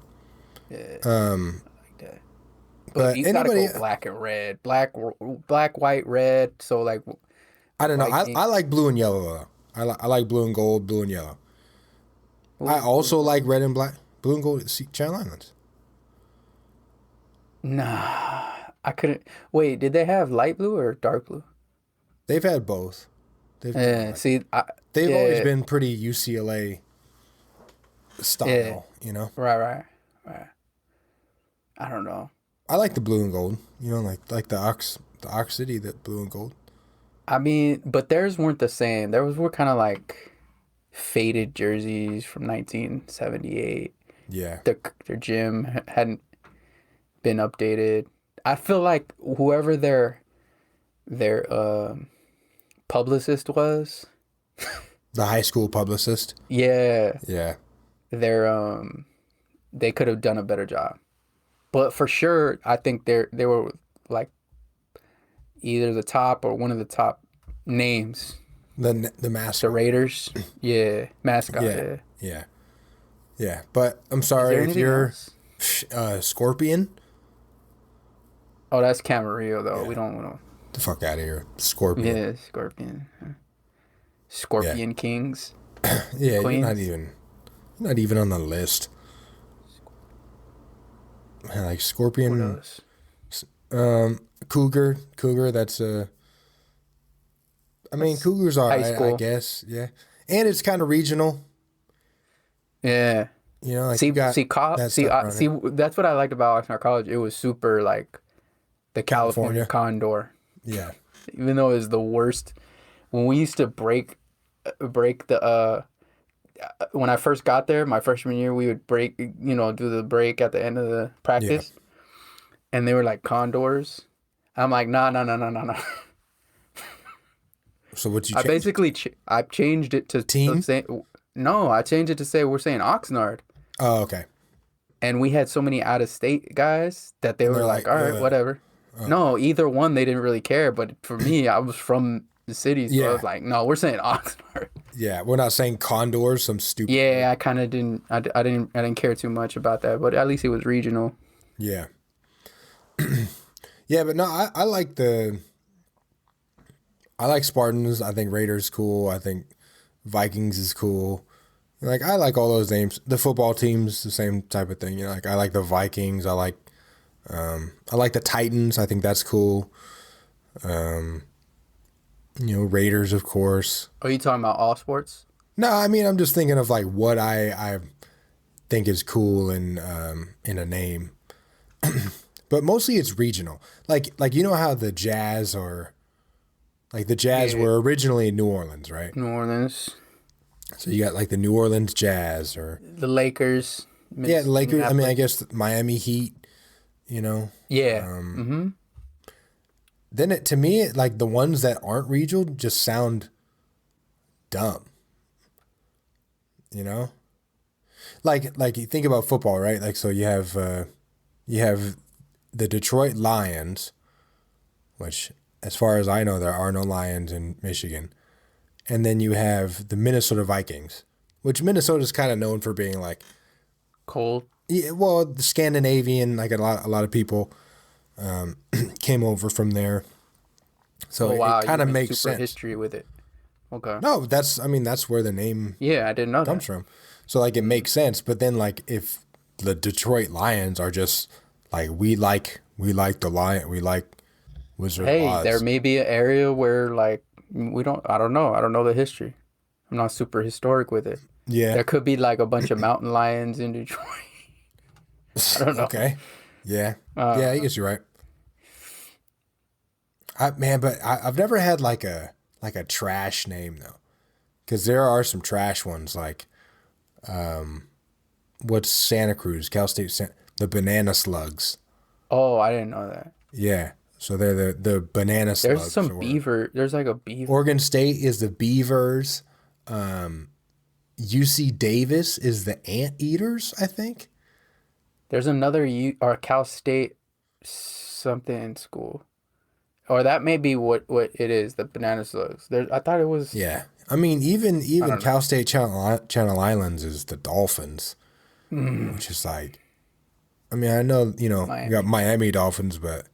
Yeah. I like that. But he's gotta anybody, go black and red, black, white, red. So like, I don't know. Vikings. I like blue and yellow though. I like blue and gold, blue and yellow. I also like red and black. Blue and gold, Channel Islands. Nah, I couldn't. Wait, did they have light blue or dark blue? They've had both. Yeah, see, They've always been pretty UCLA style, you know? Right. I don't know. I like the blue and gold, you know, like the Ox City, the blue and gold. I mean, but theirs weren't the same. Theirs were kind of like faded jerseys from 1978. Yeah. Their gym hadn't been updated. I feel like whoever their publicist was, The high school publicist. yeah, Yeah. they could have done a better job. But for sure, I think they were like either the top or one of the top names. The mascot. The Raiders, yeah, mascot, yeah. Yeah. But I'm sorry if anything you're else? Scorpion. Oh, that's Camarillo though. We don't want The fuck out of here, Scorpion. to. Yeah, Scorpion Kings. Yeah, Queens. you're not even on the list. Man, like What Scorpion, else? Cougar. That's I mean, Cougars are, high school. I guess, yeah. And it's kind of regional. Yeah. You know, like See, you got see, that stuff around see. it. That's what I liked about Oxnard College. It was super like the California Condor. Yeah. Even though it was the worst. When we used to break the when I first got there, my freshman year, we would do the break at the end of the practice, and they were like condors. I'm like, no. So what you? I basically I changed it to Team? No, I changed it to say we're saying Oxnard. Oh, okay. And we had so many out of state guys that they were they're like, like, all right, whatever. No, either one, they didn't really care. But for me, I was from the city, so I was like, no, we're saying Oxnard. Yeah, we're not saying condors. Some stupid. Yeah, I kind of didn't. I didn't care too much about that. But at least it was regional. Yeah. Yeah, but no, I like Spartans. I think Raiders cool. I think Vikings is cool. Like I like all those names. The football teams, the same type of thing. You know, like I like the Vikings. I like the Titans. I think that's cool. Raiders, of course. Are you talking about all sports? No, I mean I'm just thinking of like what I think is cool in a name. But mostly it's regional. Like you know how the Jazz were originally in New Orleans, right? New Orleans. So you got like the New Orleans Jazz or the Lakers. Yeah, the Lakers. I mean, I guess the Miami Heat. You know. Yeah. Then to me, like the ones that aren't regional just sound dumb. You know. Like you think about football, right? Like so you have the Detroit Lions, which, as far as I know, there are no Lions in Michigan. And then you have the Minnesota Vikings, which Minnesota's kind of known for being like cold. Yeah, well, the Scandinavian, like a lot of people came over from there. So it kind of makes sense. History with it. Okay. No, that's where the name I didn't know comes from. So like it makes sense. But then like if the Detroit Lions are just like we like the Lion, we like Wizard of Oz. There may be an area where like I don't know the history. I'm not super historic with it. Yeah. There could be like a bunch of mountain lions in Detroit. I don't know. Okay. Yeah. Yeah, I guess you're right. I've never had like a trash name though. Cause there are some trash ones like what's Santa Cruz, Cal State, the Banana Slugs. Oh, I didn't know that. Yeah. So they're the Banana Slugs. There's some beaver. There's like a beaver. Oregon State is the Beavers. UC Davis is the Anteaters, I think. There's another Cal State something school. Or that may be what it is, the Banana Slugs. I thought it was. Yeah. I mean, even Cal State Channel Islands is the Dolphins, which is like, I mean, I know, you got Miami Dolphins, but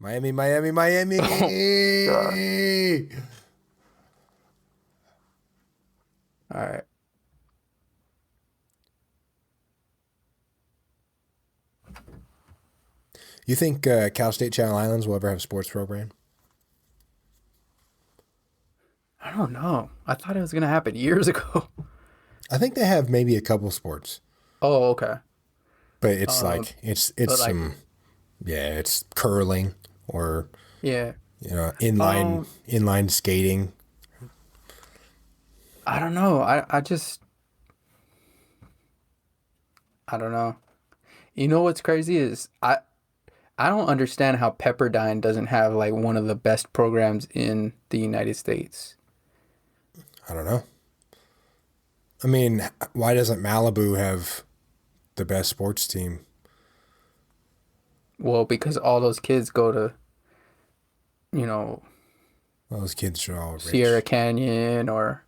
Miami, Miami, Miami. All right. You think Cal State Channel Islands will ever have a sports program? I don't know. I thought it was gonna happen years ago. I think they have maybe a couple sports, Oh, okay. but it's like it's but like- some it's curling or Yeah. inline skating. I don't know. I don't know. You know what's crazy is I don't understand how Pepperdine doesn't have like one of the best programs in the United States. I don't know. I mean, why doesn't Malibu have the best sports team? Well, because all those kids go to, Well, those kids are all rich. Sierra Canyon or,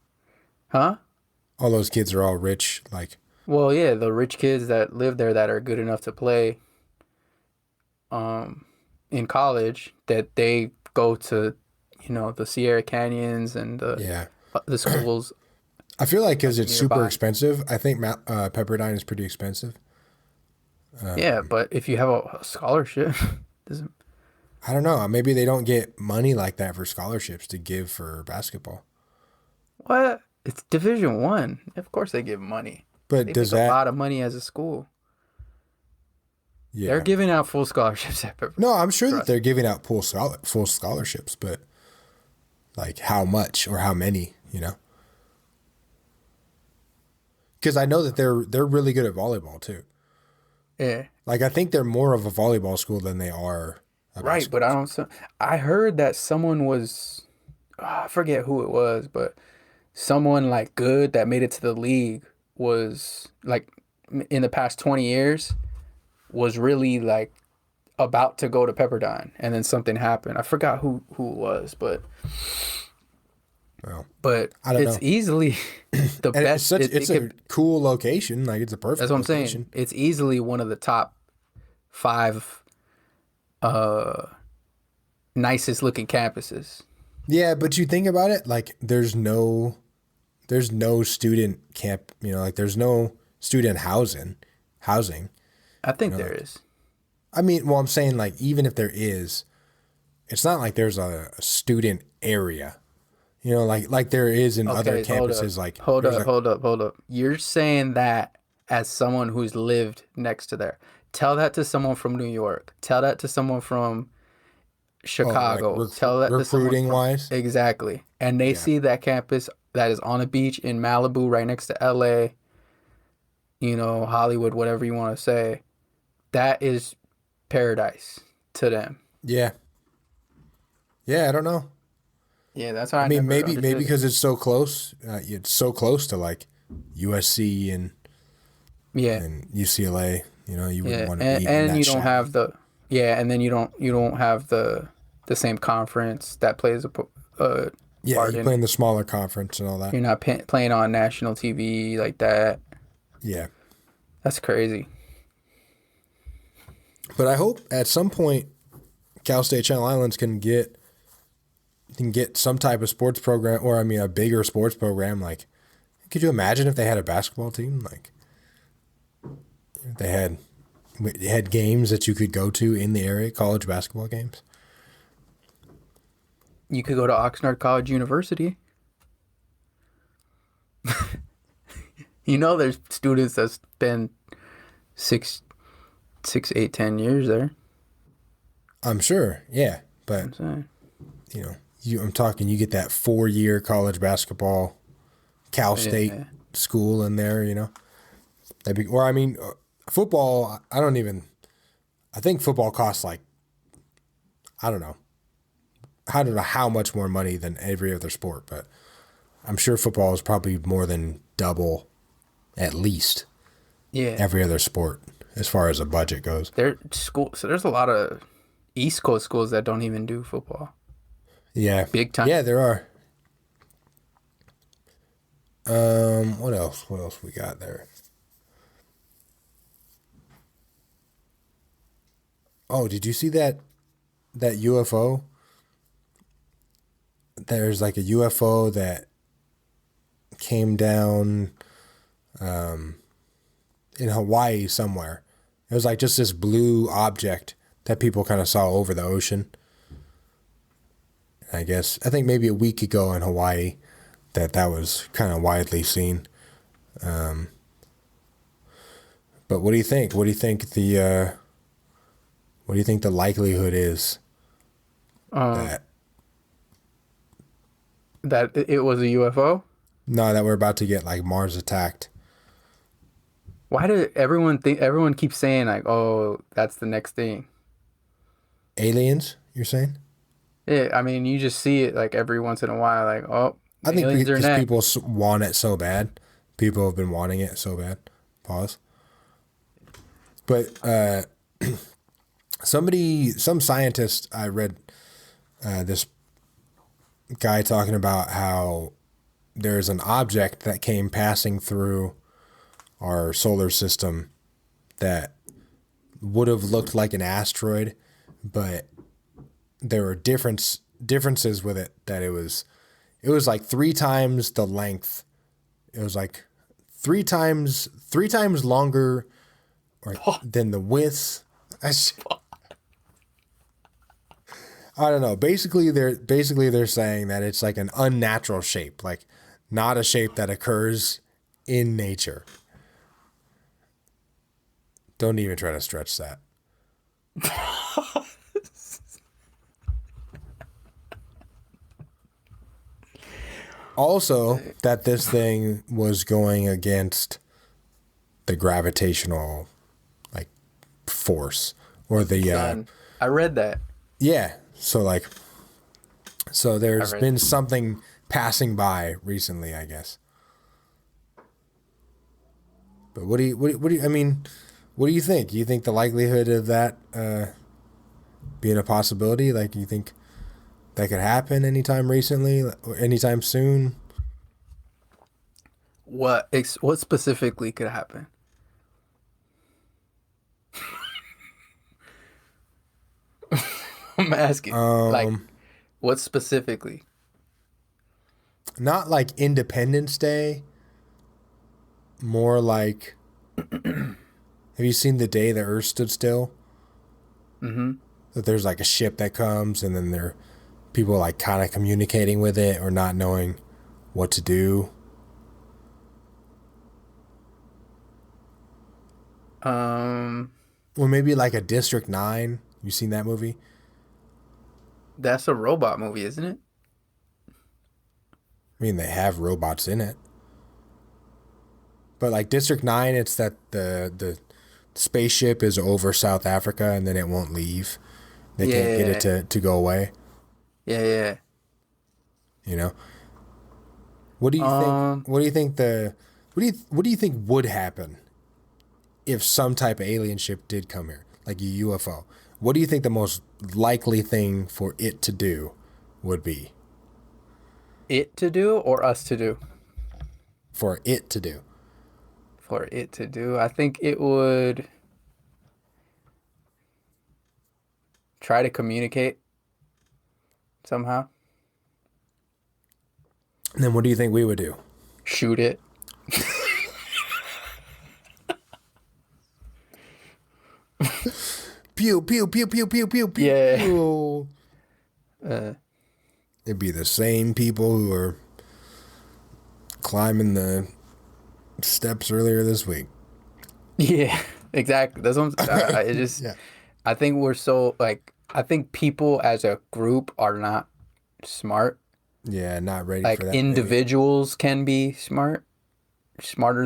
huh? All those kids are all rich. Like, Well, yeah, the rich kids that live there that are good enough to play in college, that they go to, the Sierra Canyons and the schools. I feel like because it's super nearby. expensive. I think Pepperdine is pretty expensive. Yeah, but if you have a scholarship, doesn't. I don't know. Maybe they don't get money like that for scholarships to give for basketball. What? It's Division 1. Of course they give money. But They does make that? a lot of money as a school. Yeah. They're giving out full scholarships at Pepperdine. No, I'm sure that Trust. they're giving out full scholarships, but like how much or how many, Because I know that they're really good at volleyball too. Yeah. Like I think they're more of a volleyball school than they are. A Right, but I heard that someone was, I forget who it was, but someone like good that made it to the league was like in the past 20 years was really like about to go to Pepperdine, and then something happened. I forgot who it was, but Well, but I don't it's know. easy the and best. it's a cool location. Like it's a perfect. That's what I'm location. saying. It's easily one of the top 5 nicest looking campuses. Yeah, but you think about it, like there's no student camp. Like there's no student housing. I think there is. I mean, well, I'm saying like even if there is, it's not like there's a student area. Like there is in other campuses. Hold up. You're saying that as someone who's lived next to there. Tell that to someone from New York. Tell that to someone from Chicago. Tell that to someone recruiting wise. Exactly. And they see that campus that is on a beach in Malibu, right next to LA, Hollywood, whatever you want to say. That is paradise to them. Yeah. Yeah, I don't know. Yeah, that's how I mean, maybe because it's so close. It's so close to like USC and UCLA. You wouldn't want to be in that and you don't shadow. have and then you don't have the same conference that plays a part you in. play in the smaller conference and all that. You're not playing on national TV like that. Yeah. That's crazy. But I hope at some point Cal State Channel Islands can get some type of sports program, or a bigger sports program. Like, could you imagine if they had a basketball team? Like, if they had games that you could go to in the area, college basketball games. You could go to Oxnard College University. There's students that spend 6, 8, 10 years there. I'm sure, yeah, but I'm saying. I'm talking. You get that 4-year college basketball, Cal State school in there. Football. I think football costs like, I don't know how much more money than every other sport, but I'm sure football is probably more than double, at least. Yeah. Every other sport as far as a budget goes. So there's a lot of East Coast schools that don't even do football. Yeah. Big time. Yeah, there are. What else? What else we got there? Oh, did you see that that UFO. There's like a UFO that came down in Hawaii somewhere. It was like just this blue object that people kind of saw over the ocean. I think maybe a week ago in Hawaii that was kind of widely seen. But what do you think? What do you think the likelihood is that it was a UFO? No, that we're about to get like Mars attacked. Why did everyone keeps saying like, oh, that's the next thing? Aliens, you're saying? Yeah, I mean, you just see it like every once in a while, like, oh, I think aliens are because next. people want it so bad. People have been wanting it so bad. Pause. But some scientist, I read this guy talking about how there's an object that came passing through our solar system that would have looked like an asteroid, but there were differences with it, that it was like 3 times the length. It was like three times longer than the width. I don't know. Basically they're saying that it's like an unnatural shape, like not a shape that occurs in nature. Don't even try to stretch that. Also, that this thing was going against the gravitational like force or the I read that. Yeah. So there's been something passing by recently, I guess. But what do you think? You think the likelihood of that being a possibility, like you think that could happen anytime recently or anytime soon? What specifically could happen? I'm asking. Like, what specifically? Not like Independence Day. More like, have you seen The Day the Earth Stood Still? Mm-hmm. That there's like a ship that comes and then there are people like kind of communicating with it or not knowing what to do. Or maybe like a District 9. You seen that movie? That's a robot movie, isn't it? I mean, they have robots in it. But like District 9, it's that the spaceship is over South Africa and then it won't leave. They can't get it to go away. Yeah. You know? What do you think? What do you think would happen if some type of alien ship did come here, like a UFO? What do you think the most likely thing for it to do would be? It to do or us to do? For it to do. For it to do, I think it would try to communicate somehow. And then what do you think we would do? Shoot it. Pew, pew, pew, pew, pew, pew, pew. Yeah. It'd be the same people who are climbing the steps earlier this week. Yeah, exactly. That's what it just. Yeah. I think we're so I think people as a group are not smart. Yeah, not ready for that. Like individuals can be smarter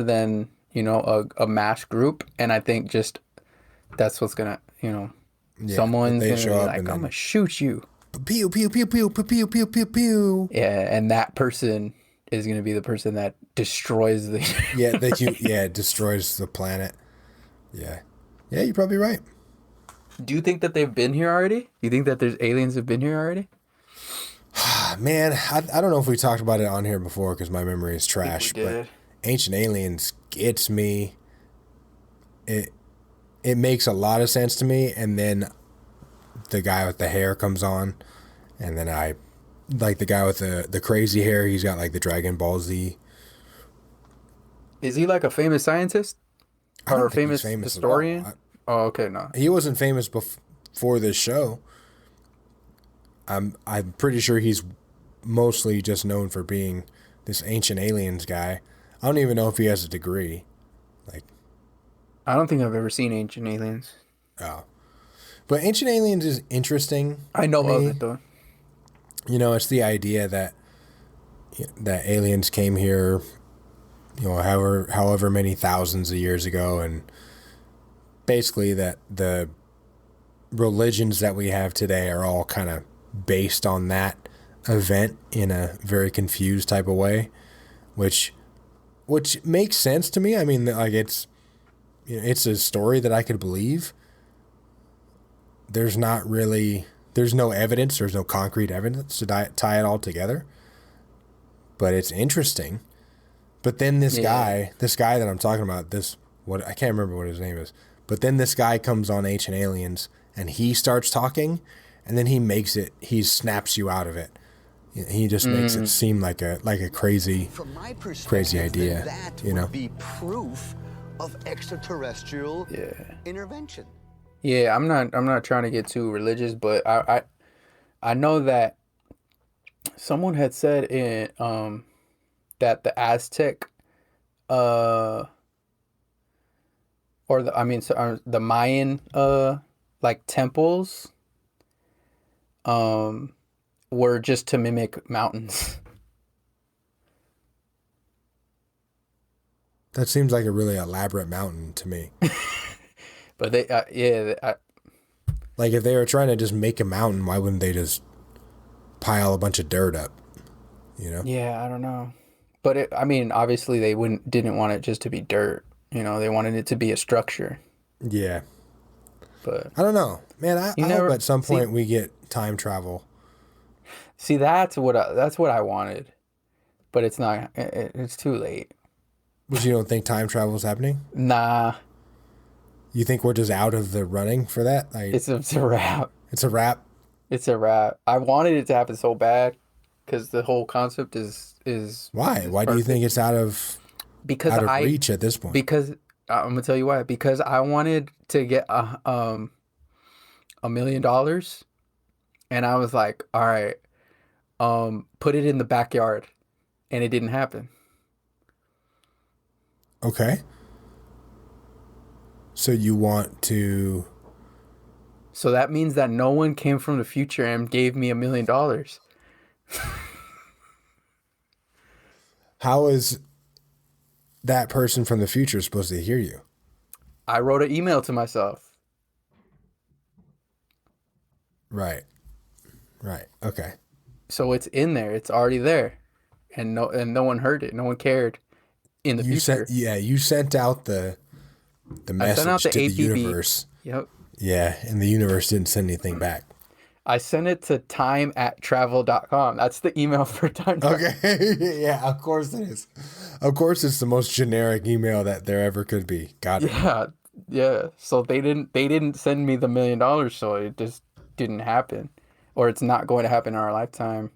than a mass group, and I think just that's what's gonna someone's gonna be like, I'm gonna shoot you. Pew pew pew pew pew pew pew pew pew. Yeah, and that person is gonna be the person that destroys the. destroys the planet. Yeah, you're probably right. Do you think that they've been here already? Do you think that there's aliens have been here already? Man, I don't know if we talked about it on here before because my memory is trash. But Ancient Aliens gets me. It makes a lot of sense to me, and then the guy with the hair comes on, and then I like the guy with the crazy hair. He's got like the Dragon Ball Z. Is he like a famous scientist I don't or a think he's famous famous at all. historian? Oh, okay, no. He wasn't famous before this show. I'm pretty sure he's mostly just known for being this Ancient Aliens guy. I don't even know if he has a degree. Like, I don't think I've ever seen Ancient Aliens. oh, but Ancient Aliens is interesting. I know to of me. it though. You know, it's the idea that aliens came here, you know, however many thousands of years ago, and basically that the religions that we have today are all kind of based on that event in a very confused type of way, which makes sense to me. I mean, like it's a story that I could believe. There's no evidence, there's no concrete evidence to tie it all together. But it's interesting. But then this guy that I'm talking about, I can't remember what his name is. But then this guy comes on Ancient Aliens and he starts talking, and then he snaps you out of it. He just makes it seem like a crazy idea, that you know? would be proof of extraterrestrial intervention. Yeah, I'm not trying to get too religious, but I know that someone had said in that the Aztec the Mayan like temples were just to mimic mountains. That seems like a really elaborate mountain to me. But they like if they were trying to just make a mountain, why wouldn't they just pile a bunch of dirt up? You know? Yeah, I don't know. But obviously they didn't want it just to be dirt. You know, they wanted it to be a structure. Yeah. But I don't know, man. I hope at some point we get time travel. See, that's what I wanted, but it's not. It's too late. But you don't think time travel is happening? Nah. You think we're just out of the running for that? Like, It's a wrap. It's a wrap. It's a wrap. I wanted it to happen so bad because the whole concept is. Why? Why do you think it's out of reach at this point? Because I'm gonna tell you why. Because I wanted to get $1 million, and I was like, all right, put it in the backyard, and it didn't happen. Okay. So you want to... So that means that no one came from the future and gave me $1 million. How is that person from the future supposed to hear you? I wrote an email to myself. Right. Okay. So it's in there. It's already there, and no one heard it. No one cared. In the future, you sent out the message to the universe. Yep. Yeah, and the universe didn't send anything back. I sent it to time@travel.com. That's the email for time travel. Okay. Yeah, of course it is. Of course it's the most generic email that there ever could be. Got it. Yeah. So they didn't send me the $1 million, so it just didn't happen. Or it's not going to happen in our lifetime.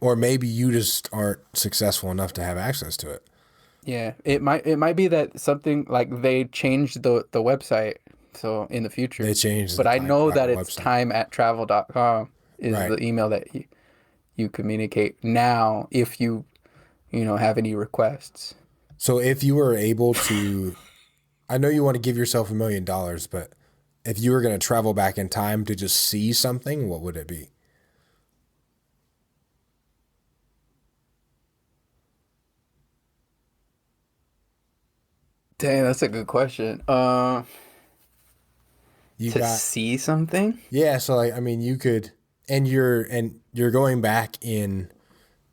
Or maybe you just aren't successful enough to have access to it. Yeah. It might be that something like they changed the website. So in the future, they changed. But I know that it's time@travel.com is the email that you communicate now if you have any requests. So if you were able to, I know you want to give yourself $1 million, but if you were going to travel back in time to just see something, what would it be? Dang, that's a good question. See something? Yeah, so you could, and you're going back in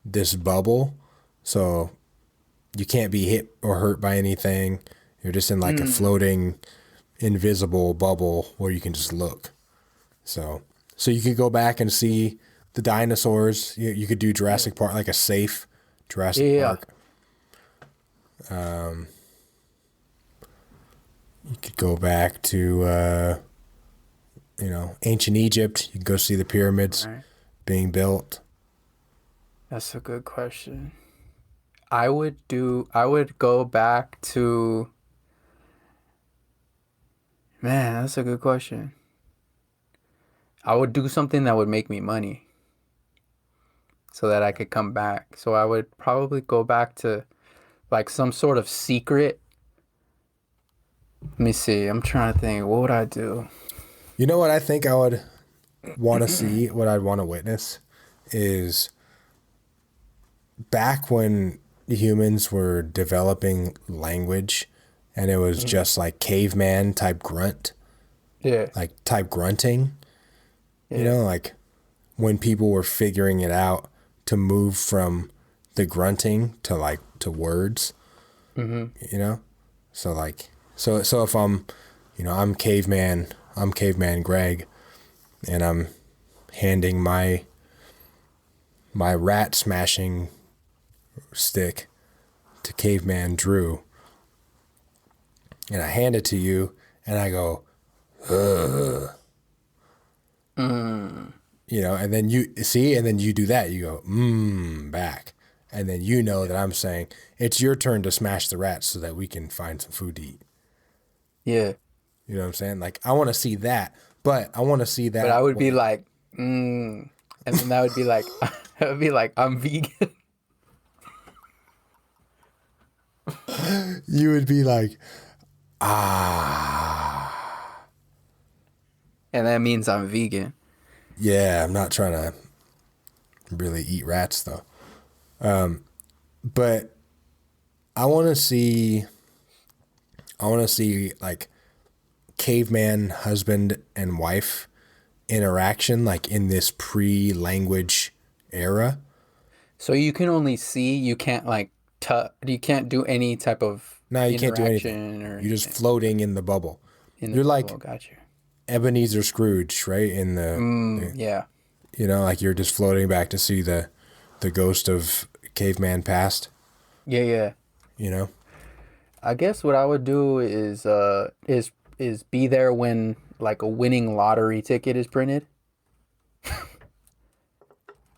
this bubble, so you can't be hit or hurt by anything. You're just in like a floating, invisible bubble where you can just look. So you could go back and see the dinosaurs. You could do Jurassic Park, like a safe Jurassic Park. You could go back to ancient Egypt. You can go see the pyramids being built. That's a good question. I would go back to, man, that's a good question. I would do something that would make me money so that I could come back. So I would probably go back to like some sort of secret. Let me see. I'm trying to think. What would I do? You know what I think I would want to see, what I'd want to witness is back when humans were developing language and it was just like caveman type grunt. Yeah. Like type grunting. Yeah. Like when people were figuring it out to move from the grunting to words. Mm-hmm. So like so if I'm I'm caveman Greg and I'm handing my rat smashing stick to caveman Drew and I hand it to you and I go and then you see and then you do that, you go back, and then that I'm saying it's your turn to smash the rat so that we can find some food to eat. Yeah. You know what I'm saying? Like I want to see that, but I want to see that. But I would be like, and then that would be like, I would be like, I'm vegan. You would be like, and that means I'm vegan. Yeah, I'm not trying to really eat rats though. But I want to see like caveman husband and wife interaction, like in this pre-language era. So you can only see, you can't like you can't do any type of No, you can't do anything. You're just floating in the bubble. You're like gotcha. Ebenezer Scrooge, right? In the yeah. Like you're just floating back to see the ghost of caveman past. Yeah. I guess what I would do is be there when like a winning lottery ticket is printed,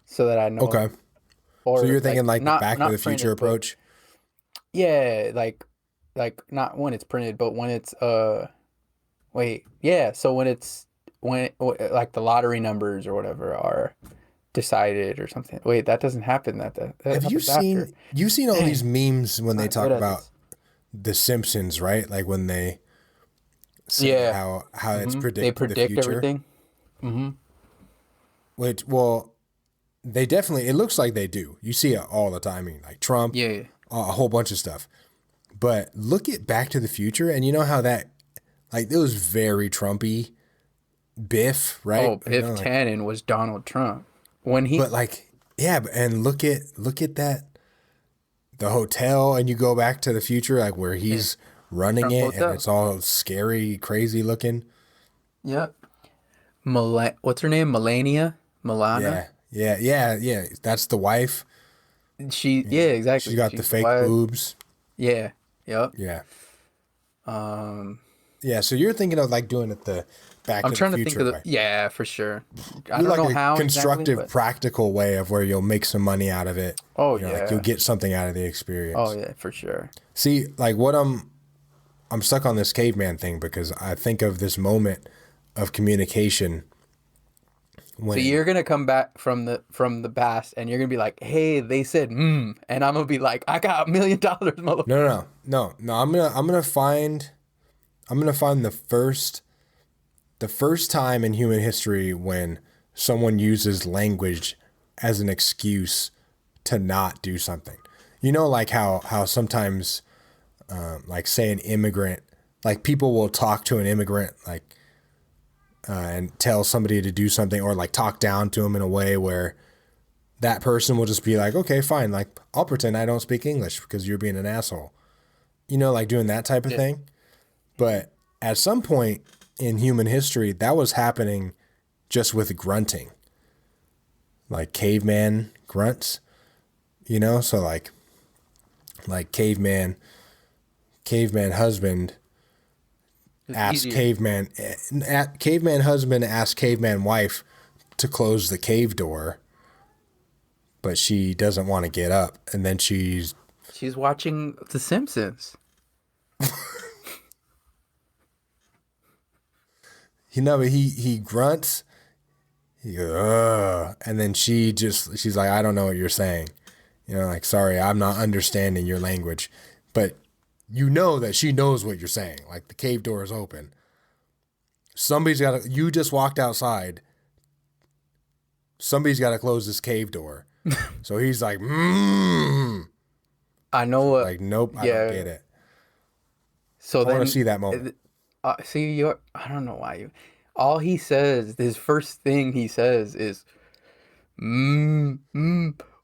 so that I know. Okay. Or so you're thinking like not, the Back to the Future approach? Yeah, like not when it's printed, but when it's So when like the lottery numbers or whatever are decided or something. Wait, that doesn't happen. That Have you seen all these memes when they talk about The Simpsons, right? Like when they say how it's predicted they predict the future. Everything. Mm-hmm. Which, well, they definitely, it looks like they do. You see it all the time. I mean, like Trump, a whole bunch of stuff. But look at Back to the Future, and you know how that, like, it was very Trumpy. Biff, right? Oh, Biff Tannen was Donald Trump when he. But like, yeah, and look at that, the hotel, and you go Back to the Future, like where he's running Trump it, hotel. And it's all scary, crazy looking. Yep. What's her name? Milana. Yeah. That's the wife. Exactly. She got the fake boobs. Yeah. Yep. Yeah. Yeah. So you're thinking of like doing it the Back to the Future way. I'm trying to think of yeah, for sure. I don't know how constructive, exactly, practical way of where you'll make some money out of it. Oh, like you'll get something out of the experience. Oh yeah, for sure. See, like what I'm stuck on this caveman thing because I think of this moment of communication. So you're gonna come back from the past and you're gonna be like, hey, they said and I'm gonna be like, I got $1 million, motherfucker. No. I'm gonna find the first time in human history when someone uses language as an excuse to not do something. You know, like how sometimes, like say an immigrant, like people will talk to an immigrant, like, and tell somebody to do something or like talk down to them in a way where that person will just be like, okay, fine. Like I'll pretend I don't speak English because you're being an asshole, like doing that type of thing. But at some point in human history, that was happening just with grunting, like caveman grunts, so like caveman husband asked easier. caveman husband asked caveman wife to close the cave door, but she doesn't want to get up, and then she's watching The Simpsons. but he grunts, he goes, ugh, and then she's like, I don't know what you're saying, like, sorry, I'm not understanding your language, but you know that she knows what you're saying. Like, the cave door is open. You just walked outside. Somebody's got to close this cave door. So he's like, I know what. like, nope, I don't get it. So I want to see that moment. I don't know why you. All he says, his first thing he says is,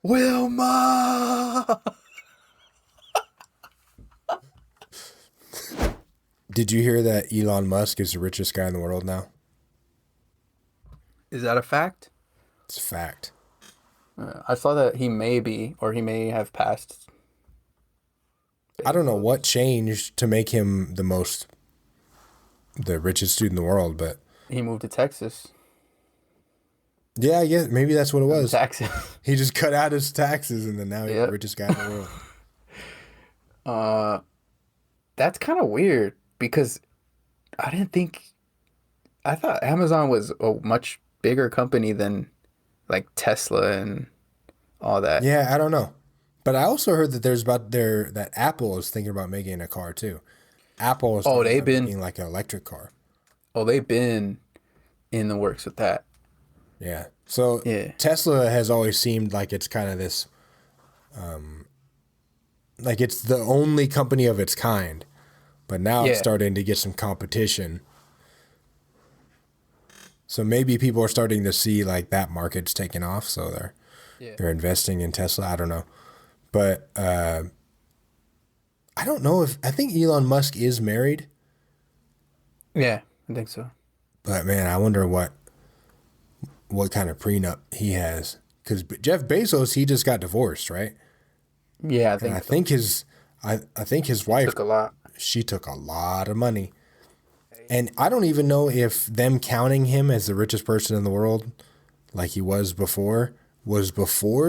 Wilma. Did you hear that Elon Musk is the richest guy in the world now? Is that a fact? It's a fact. I saw that he may have passed. I don't know what changed to make him the richest dude in the world, but He moved to Texas. yeah, maybe that's what it was. Taxes. He just cut out his taxes, and then now he's the richest guy in the world. That's kind of weird because I thought Amazon was a much bigger company than like Tesla and all that. Yeah, I don't know. But I also heard that that Apple is thinking about making a car too. Apple is making like an electric car. Oh, they've been in the works with that. Yeah. So Tesla has always seemed like it's kind of this, like it's the only company of its kind, but now it's starting to get some competition. So maybe people are starting to see like that market's taking off, so they're investing in Tesla. I don't know, but I don't know I think Elon Musk is married. Yeah, I think so. But man, I wonder what kind of prenup he has, because Jeff Bezos, he just got divorced, right? Yeah, I think his wife took a lot. She took a lot of money. And I don't even know if them counting him as the richest person in the world, like he was before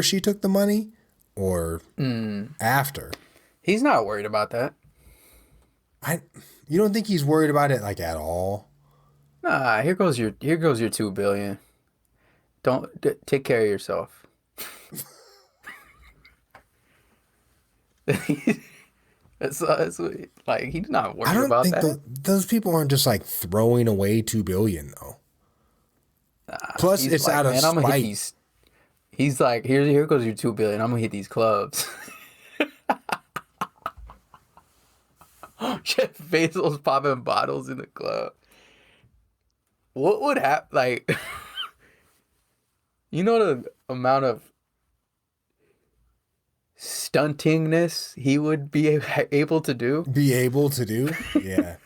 she took the money or after. He's not worried about that. You don't think he's worried about it like at all? Nah, here goes your $2 billion. Don't take care of yourself. That's like he's not worried about that. Those people aren't just like throwing away $2 billion though. Plus, it's like, out of spite. He's like, here goes your $2 billion. I'm gonna hit these clubs. Jeff Bezos popping bottles in the club. What would happen? Like, you know the amount of stuntingness he would be able to do? Yeah.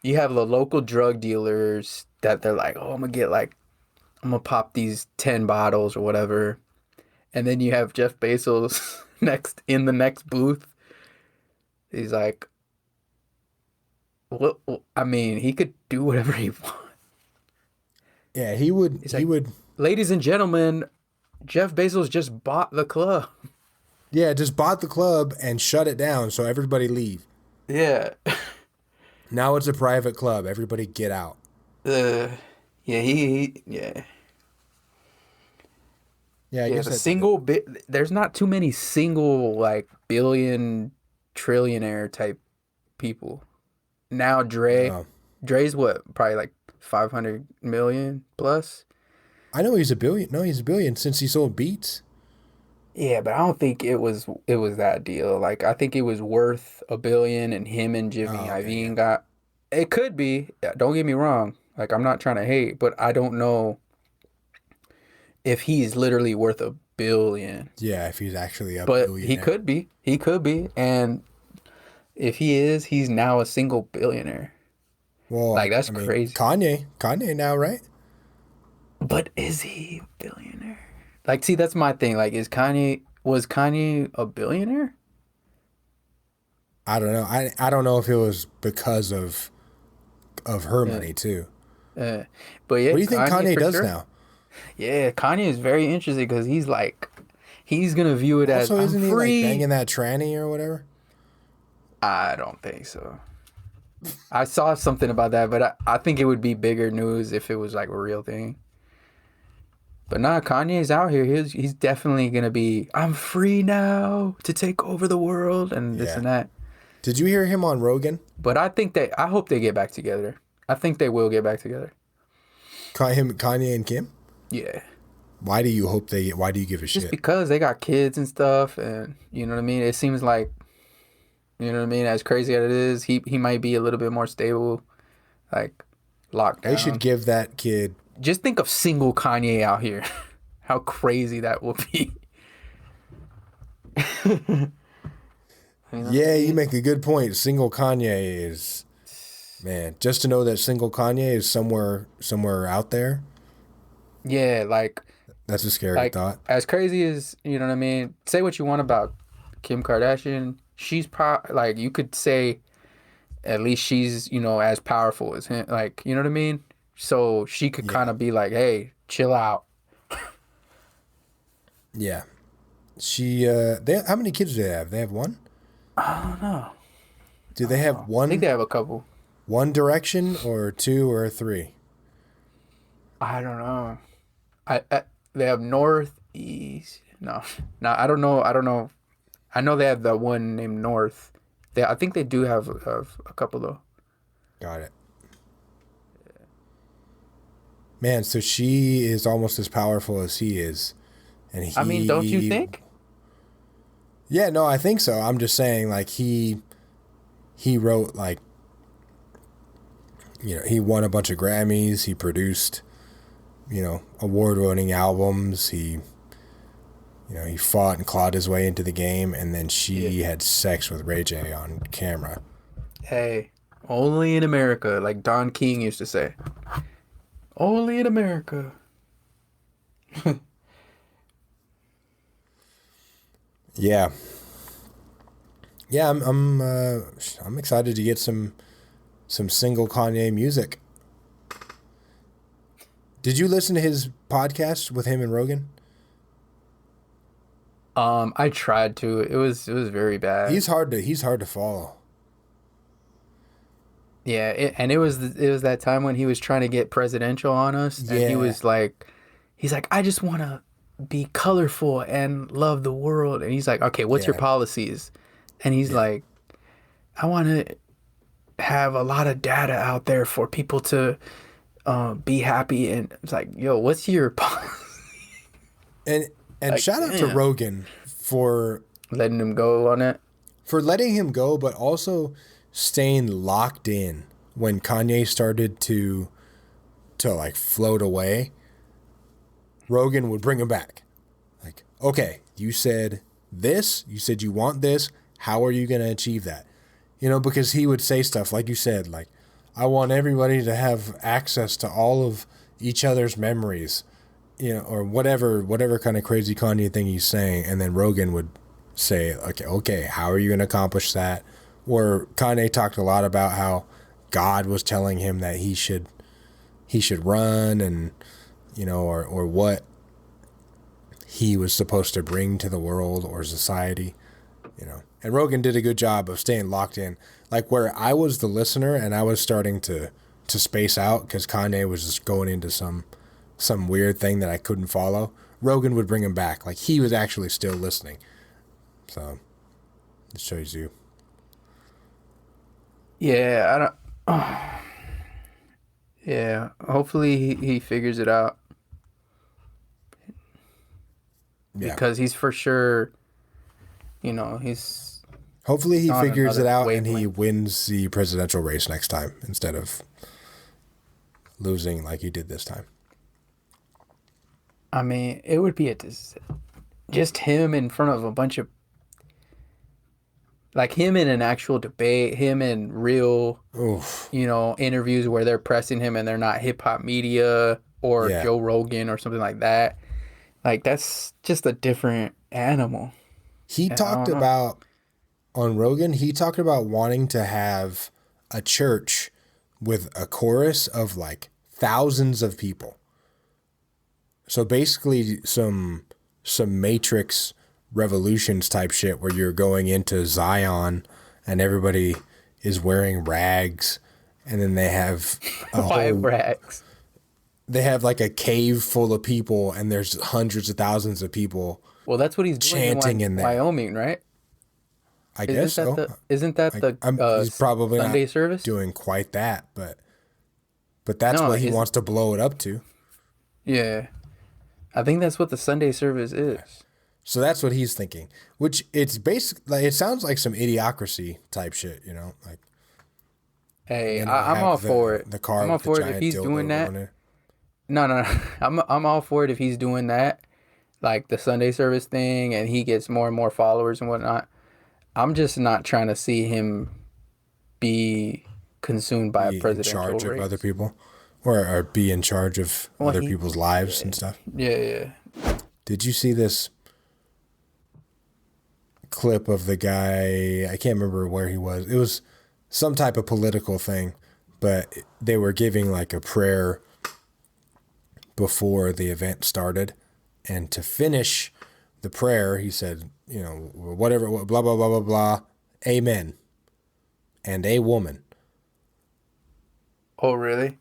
You have the local drug dealers that they're like, oh, I'm gonna pop these 10 bottles or whatever. And then you have Jeff Bezos in the next booth. He's like, what? I mean, he could do whatever he wants. Yeah, he would. He would. Ladies and gentlemen, Jeff Bezos just bought the club. Yeah, just bought the club and shut it down so everybody leave. Yeah. Now it's a private club. Everybody get out. Yeah, yeah. Yeah, I guess there's not too many single like billion trillionaire type people. Now Dre's what? Probably like 500 million plus. I know he's a billion. No, he's a billion since he sold Beats. Yeah, but I don't think it was that deal. Like, I think it was worth $1 billion, and him and Jimmy Iovine got. It could be. Don't get me wrong. Like, I'm not trying to hate, but I don't know if he's literally worth $1 billion. Yeah, if he's actually a billion. billionaire. He could be, and if he is, he's now a single billionaire. Well, like that's crazy. Kanye now, right? But is he a billionaire? Like, see, that's my thing. Like, was Kanye a billionaire? I don't know. I don't know if it was because of of her money too. But yeah, What do you think Kanye for does sure. now? Yeah, Kanye is very interesting because he's like, he's gonna view it Also, as isn't I'm he free. like banging that tranny or whatever? I don't think so. I saw something about that, but I think it would be bigger news if it was like a real thing. But nah, Kanye's out here. He's definitely gonna be. I'm free now to take over the world and this Yeah. and that. Did you hear him on Rogan? But I hope they get back together. I think they will get back together. Kanye and Kim? Yeah. Why do you give a Just shit? because they got kids and stuff, and you know what I mean. It seems like, you know what I mean. As crazy as it is, he might be a little bit more stable, like locked down. They should give that kid. Just think of single Kanye out here. How crazy that will be. Yeah, you make a good point. Single Kanye is, man. Just to know that single Kanye is somewhere out there. Yeah, like That's a scary thought. as crazy as, you know what I mean. Say what you want about Kim Kardashian. She's like, you could say, at least she's, you know, as powerful as him. Like, you know what I mean. So she could kind of be like, hey, chill out. Yeah. How many kids do they have? They have one? I don't know. Do they have I think they have a couple. One Direction or two or three? I don't know. They have North, East. No, I don't know. I know they have the one named North. I think they do have a couple though. Got it. Man, so she is almost as powerful as he is, and he. I mean, don't you think? Yeah, no, I think so. I'm just saying, like he wrote like, you know, he won a bunch of Grammys. He produced, you know, award-winning albums. He fought and clawed his way into the game, and then she had sex with Ray J on camera. Hey, only in America, like Don King used to say. Only in America. Yeah. Yeah, I'm excited to get some single Kanye music. Did you listen to his podcast with him and Rogan? I tried to. It was very bad. He's hard to follow. Yeah, it was that time when he was trying to get presidential on us, and Yeah. he's like, I just want to be colorful and love the world, and he's like, okay, what's your policies? And he's like, I want to have a lot of data out there for people to be happy, and it's like, yo, what's your policy? And Like, shout out to damn. Rogan for Letting him go on it. letting him go, but also staying locked in when Kanye started to like float away. Rogan would bring him back. Like, okay, you said this, you said you want this. How are you going to achieve that? You know, because he would say stuff like you said, like, I want everybody to have access to all of each other's memories, you know, or whatever kind of crazy Kanye thing he's saying. And then Rogan would say, okay, how are you going to accomplish that? Or Kanye talked a lot about how God was telling him that he should run, and, you know, or what he was supposed to bring to the world or society, you know. And Rogan did a good job of staying locked in, like where I was the listener and I was starting to space out because Kanye was just going into some weird thing that I couldn't follow. Rogan would bring him back, like he was actually still listening. So it shows you. Yeah, I don't. Yeah, hopefully he figures it out. Yeah. Because he's for sure, you know, he's. Hopefully he on figures it another out and he wavelength. wins the presidential race next time instead of losing like he did this time. I mean, it would be just him in front of a bunch of. Like him in an actual debate, him in real, Oof. you know, interviews where they're pressing him and they're not hip hop media or Yeah. Joe Rogan or something like that. Like that's just a different animal. He I talked don't know. about, on Rogan, he talked about wanting to have a church with a chorus of like thousands of people. So basically some Matrix Revolutions type shit where you're going into Zion and everybody is wearing rags, and then they have rags. They have like a cave full of people, and there's hundreds of thousands of people. Well, that's what he's doing chanting in there. Wyoming, right? I guess so. Isn't that he's probably Sunday not service doing quite that, but that's what he wants to blow it up to. Yeah, I think that's what the Sunday service is. So that's what he's thinking, which it's basically, it sounds like some idiocracy type shit, you know, like. Hey, I'm all for it. The car. I'm all for it if he's doing that. No. I'm all for it if he's doing that, like the Sunday service thing, and he gets more and more followers and whatnot. I'm just not trying to see him be consumed by a presidential race. In charge of other people, or be in charge of other people's lives and stuff. Yeah. Did you see this clip of the guy? I can't remember where he was. It was some type of political thing, but they were giving like a prayer before the event started, and to finish the prayer, he said, you know, whatever, blah, blah, blah, blah, blah, amen, and a woman. Oh, really?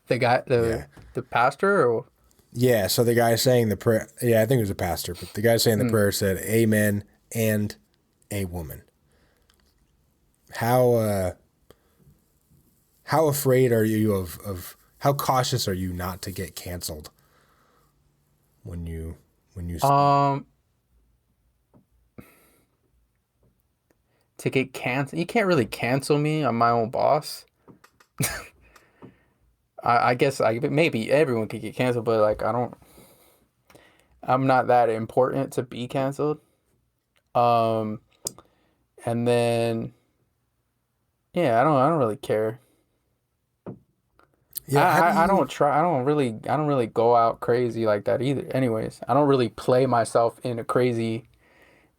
The guy, the pastor? Or? Yeah, so the guy saying the prayer, I think it was a pastor, but the guy saying the prayer said amen and a woman. How afraid are you of how cautious are you not to get canceled when you to get canceled? You can't really cancel me. I'm my own boss. I guess maybe everyone could get canceled, but like I'm not that important to be canceled. And then yeah, I don't really care. Yeah, I don't really go out crazy like that either. Anyways, I don't really play myself into crazy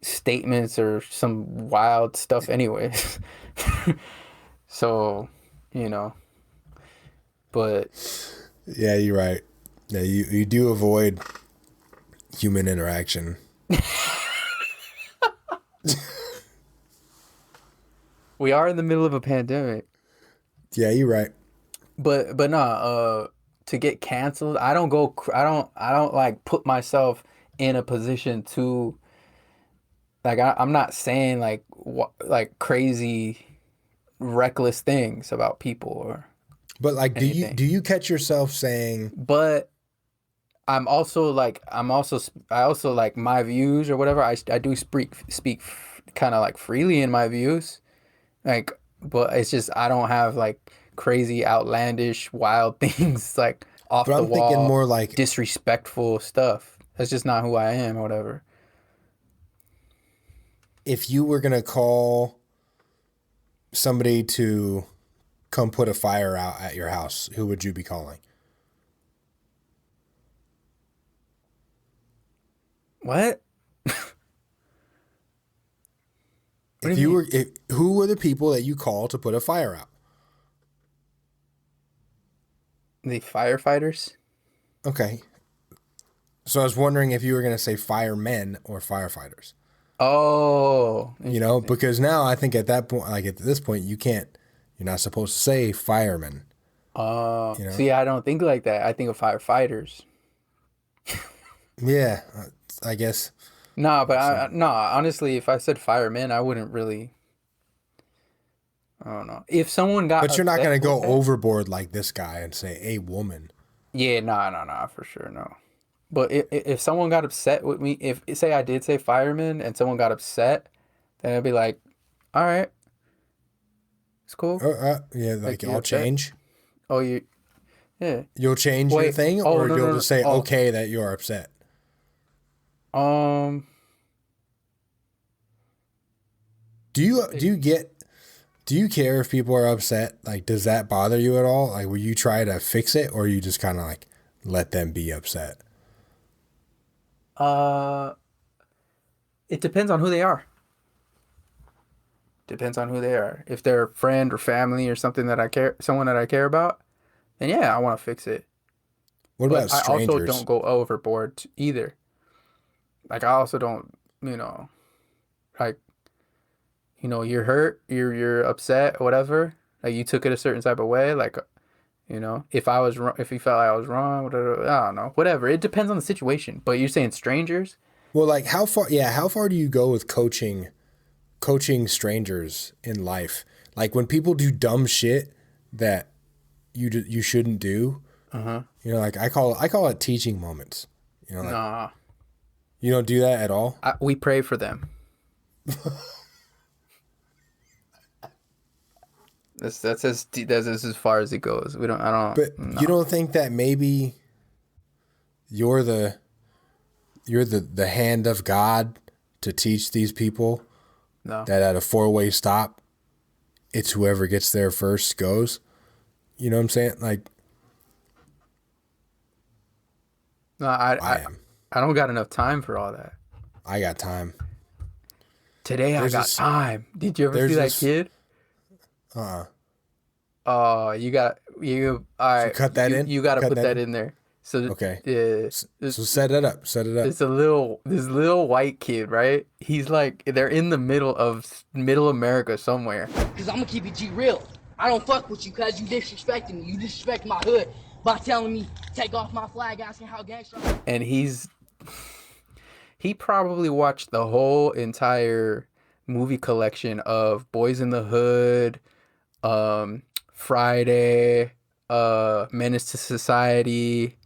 statements or some wild stuff anyways. So, you know. But yeah, you're right. Yeah, you do avoid human interaction. We are in the middle of a pandemic. Yeah, you're right. But no, to get canceled, I don't like put myself in a position to like I'm not saying like crazy reckless things about people or. But like, anything. do you catch yourself saying? But I also like my views or whatever. I do speak kind of like freely in my views, like. But it's just I don't have like crazy, outlandish, wild things like off the wall. I'm thinking more like disrespectful stuff. That's just not who I am or whatever. If you were gonna call somebody to come put a fire out at your house, who would you be calling? What? Who were the people that you call to put a fire out? The firefighters. Okay. So I was wondering if you were going to say firemen or firefighters. Oh. You know, because now I think at that point, like at this point, you're not supposed to say firemen. Oh. You know? See, I don't think like that. I think of firefighters. Yeah, I guess. No, but honestly, if I said firemen, I wouldn't really. I don't know. If someone got. But you're not going to go overboard like this guy and say a woman. Yeah, no, for sure, no. But if someone got upset with me, if say I did say fireman and someone got upset, then I'd be like, all right, it's cool. Yeah, like I'll change. Oh, yeah. You'll change your thing, or you'll just say okay that you're upset. Do you care if people are upset? Like, does that bother you at all? Like, will you try to fix it, or you just kind of like let them be upset? It depends on who they are. Depends on who they are. If they're a friend or family or something that someone that I care about, then yeah, I want to fix it. What about I strangers? also don't go overboard either. Like I also don't, like, you're hurt, you're upset, whatever. Like you took it a certain type of way. Like, if I was wrong, if you felt like I was wrong, whatever, I don't know, whatever. It depends on the situation. But you're saying strangers? Well, like how far? Yeah, how far do you go with coaching strangers in life? Like when people do dumb shit that you shouldn't do. Like I call it teaching moments. Nah, you don't do that at all. we pray for them. That's as far as it goes. I don't. But no. you don't think that maybe you're the hand of God to teach these people No. that at a 4-way stop, it's whoever gets there first goes. You know what I'm saying? Like, No, I am. I don't got enough time for all that. I got time. Today I got time. Did you ever see that kid? Oh, you all right. cut that in? You got to Cut put that that in? in there. So Okay. Yeah. So set it up. It's this little white kid, right? He's like they're in the middle of middle America somewhere. Cause I'm gonna keep it G real. I don't fuck with you cause you disrespecting me. You disrespect my hood by telling me take off my flag, asking how gangster I am. And he probably watched the whole entire movie collection of Boys in the Hood, Friday, Menace to Society.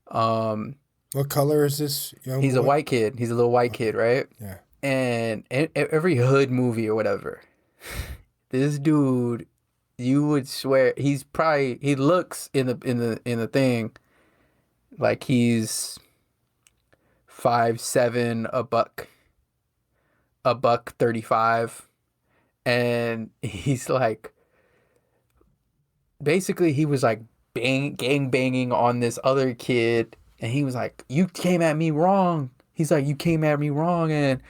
What color is this young He's boy? a white kid. He's a little white kid, right? Yeah. And every hood movie or whatever, this dude, you would swear he looks in the thing like he's 5'7", a buck 35, and he's like, basically he was like gang banging on this other kid, and he was like, you came at me wrong. He's like, you came at me wrong, and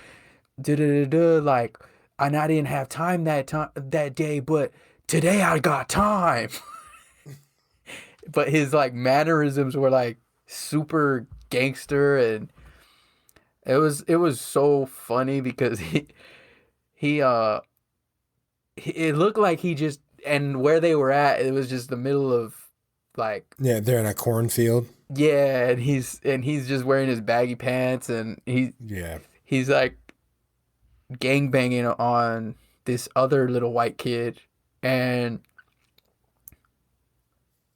like, and I didn't have time that day, but today I got time. But his like mannerisms were like super gangster, and it was so funny because it looked like he just, and where they were at, it was just the middle of like, Yeah, they're in a cornfield. yeah, and he's just wearing his baggy pants, and he's like gangbanging on this other little white kid, and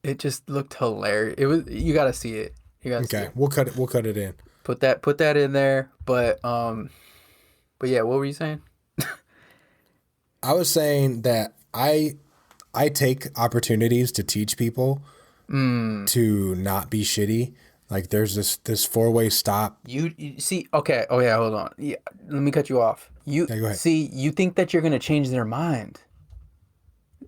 it just looked hilarious. It was, you gotta see it. You gotta see Okay, it. we'll cut it in. Put that in there. But yeah, what were you saying? I was saying that I take opportunities to teach people to not be shitty. Like there's this 4-way stop. You see, okay. Oh yeah, hold on. Yeah, let me cut you off. You go ahead. see, you think that you're gonna change their mind,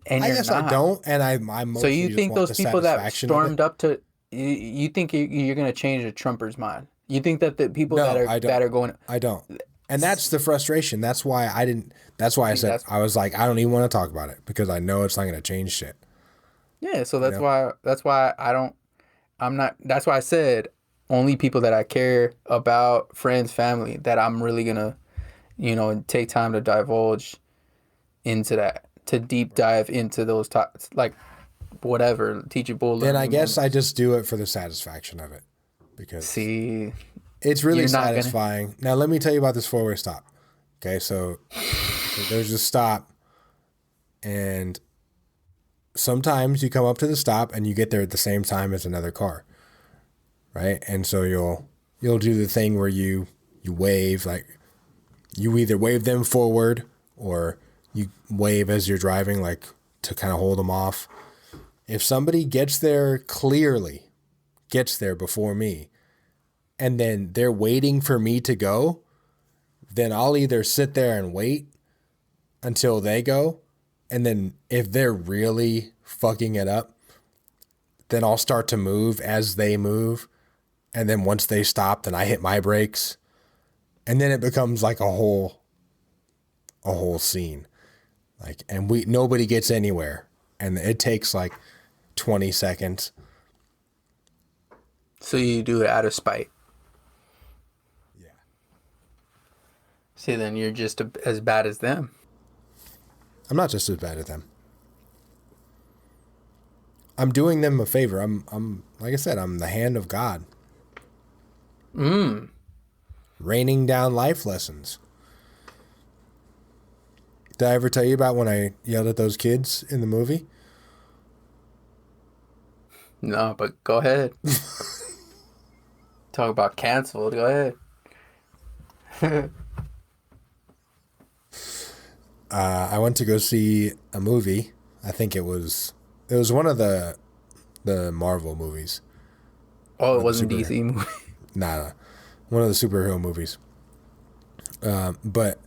and I you're guess not. I don't, and I So mostly you just think want those the people that satisfaction of it. stormed up to you think you're gonna change a Trumper's mind? You think that the people No, that I don't. that are going, I don't. And that's the frustration. That's why I didn't. That's why I said I was like, I don't even want to talk about it because I know it's not going to change shit. yeah. So that's why I don't. I'm not. That's why I said only people that I care about, friends, family, that I'm really gonna, take time to divulge into that, to deep dive into those topics, like whatever teachable. And I guess moments. I just do it for the satisfaction of it because See, it's really you're not gonna- satisfying. Now let me tell you about this 4-way stop. Okay, so there's a stop, and sometimes you come up to the stop and you get there at the same time as another car, right? And so you'll do the thing where you wave, like you either wave them forward or you wave as you're driving, like to kind of hold them off. If somebody gets there before me, and then they're waiting for me to go, then I'll either sit there and wait until they go, and then if they're really fucking it up, then I'll start to move as they move, and then once they stop, then I hit my brakes, and then it becomes like a whole scene. Like, and nobody gets anywhere, and it takes like 20 seconds. So you do it out of spite. Yeah. See, then you're just as bad as them. I'm not just as bad as them. I'm doing them a favor. I'm like I said, I'm the hand of God. Raining down life lessons. Did I ever tell you about when I yelled at those kids in the movie? No, but go ahead. Talk about canceled. Go ahead. I went to go see a movie. I think it was one of the Marvel movies. Oh, it wasn't DC movie. Nah, one of the superhero movies. But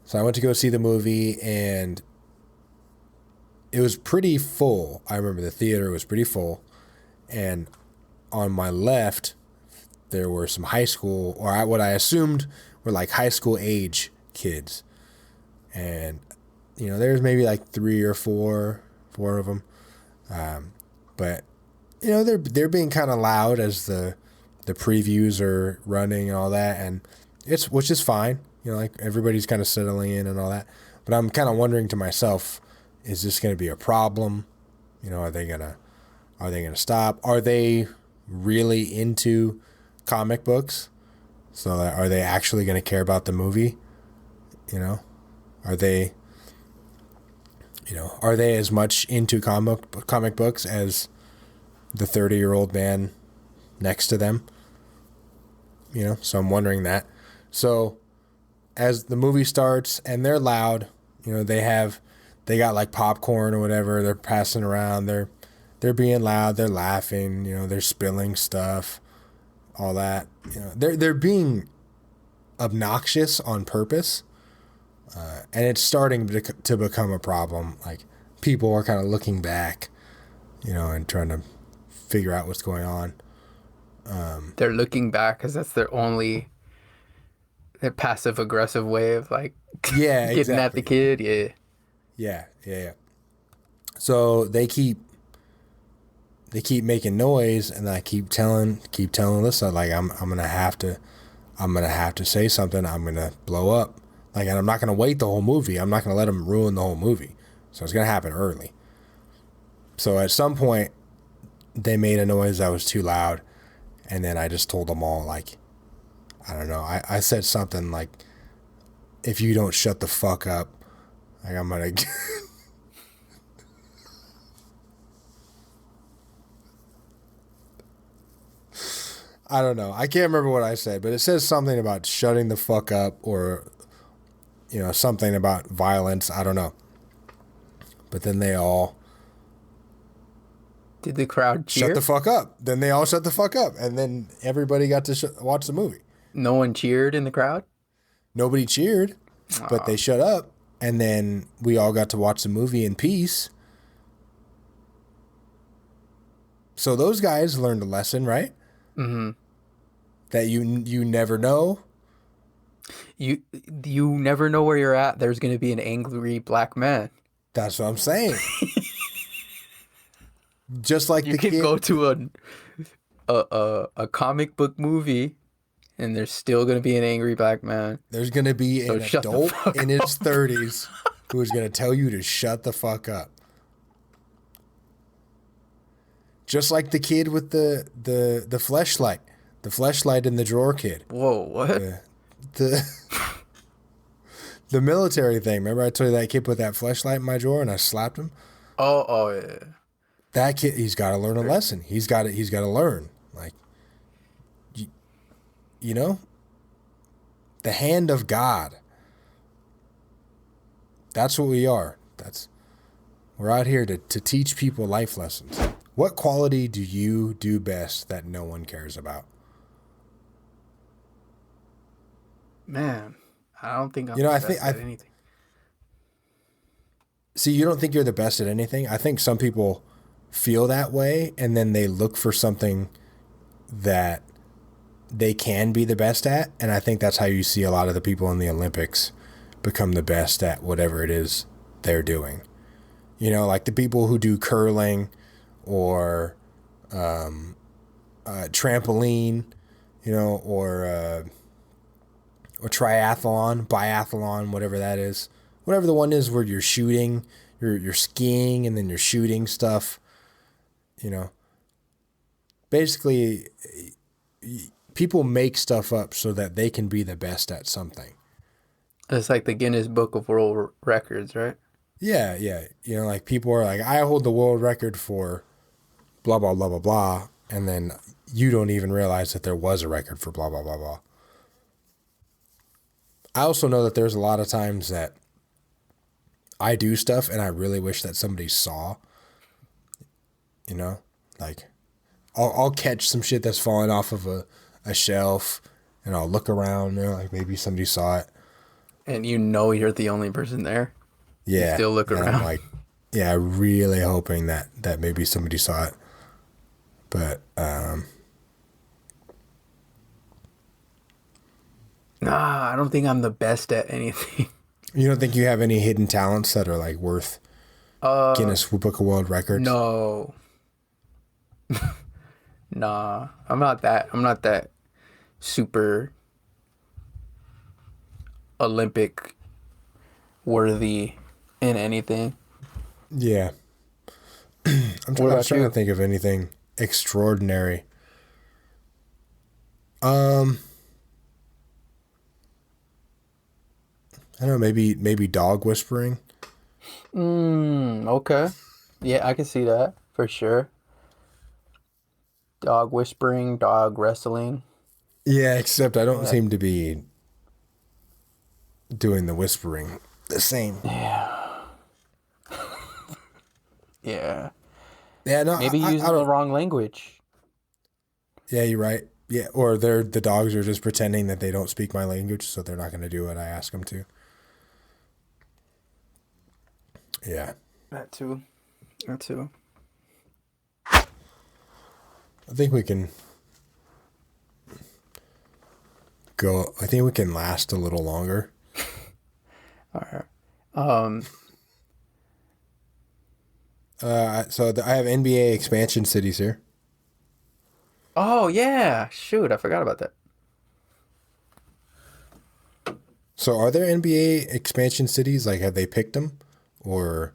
so I went to go see the movie, and it was pretty full. I remember the theater was pretty full, and on my left there were some high school, or what I assumed were like high school age kids. And, you know, there's maybe like 3 or 4 of them. But, you know, they're being kind of loud as the previews are running and all that. And which is fine. You know, like everybody's kind of settling in and all that. But I'm kind of wondering to myself, is this going to be a problem? You know, are they going to stop? Are they really into comic books? So are they actually going to care about the movie? You know? Are they as much into comic books as the 30-year-old man next to them? You know, so I'm wondering that. So as the movie starts and they're loud, you know, they got like popcorn or whatever, they're passing around, they're being loud, they're laughing, you know, they're spilling stuff, all that. You know, they're being obnoxious on purpose. And it's starting to become a problem. Like, people are kind of looking back, you know, and trying to figure out what's going on. They're looking back because that's their passive aggressive way of like getting at the kid. Yeah. So they keep making noise, and I keep telling Alyssa, like, I'm gonna have to say something. I'm gonna blow up. Like, and I'm not going to wait the whole movie. I'm not going to let them ruin the whole movie. So it's going to happen early. So at some point, they made a noise that was too loud. And then I just told them all, like, I don't know. I said something like, if you don't shut the fuck up, like, I'm going to... I don't know. I can't remember what I said, but it says something about shutting the fuck up, or... you know, something about violence. I don't know. But then they all... Did the crowd cheer? Shut the fuck up. Then they all shut the fuck up. And then everybody got to watch the movie. No one cheered in the crowd? Nobody cheered, but they shut up. And then we all got to watch the movie in peace. So those guys learned a lesson, right? Mm-hmm. That you never know. You never know where you're at. There's going to be an angry black man. That's what I'm saying. Just like you can go to a comic book movie, and there's still going to be an angry black man. There's going to be an adult in his 30s who is going to tell you to shut the fuck up. Just like the kid with the fleshlight. The fleshlight in the drawer kid. Whoa, what? The military thing. Remember I told you that kid put that fleshlight in my drawer and I slapped him? Oh yeah. That kid, he's got to learn a lesson. He's got to learn. Like, you know, the hand of God. That's what we are. We're out here to teach people life lessons. What quality do you do best that no one cares about? Man, I don't think I'm the best at anything. See, you don't think you're the best at anything? I think some people feel that way, and then they look for something that they can be the best at, and I think that's how you see a lot of the people in the Olympics become the best at whatever it is they're doing. You know, like the people who do curling or trampoline, you know, or triathlon, biathlon, whatever that is. Whatever the one is where you're shooting, you're skiing and then you're shooting stuff, you know. Basically, people make stuff up so that they can be the best at something. It's like the Guinness Book of World Records, right? Yeah, yeah. You know, like people are like, I hold the world record for blah, blah, blah, blah, blah. And then you don't even realize that there was a record for blah, blah, blah, blah. I also know that there's a lot of times that I do stuff and I really wish that somebody saw, you know, like I'll catch some shit that's falling off of a shelf and I'll look around, you know, like maybe somebody saw it. And you know you're the only person there. Yeah. You still look and around. I'm like, yeah, really hoping that maybe somebody saw it. But, nah, I don't think I'm the best at anything. You don't think you have any hidden talents that are like worth Guinness Book of World Records? No. Nah, I'm not that super Olympic worthy in anything. Yeah. I'm trying to think of anything extraordinary. I don't know, maybe dog whispering. Okay. Yeah, I can see that for sure. Dog whispering, dog wrestling. Yeah, except I don't seem to be doing the whispering the same. Yeah. Yeah. Yeah, no, Maybe using the wrong language. Yeah, you're right. Yeah, or the dogs are just pretending that they don't speak my language, so they're not going to do what I ask them to. Yeah. That too. I think we can go. I think we can last a little longer. All right. So I have NBA expansion cities here. Oh yeah, shoot, I forgot about that. So are there NBA expansion cities? Like, have they picked them, or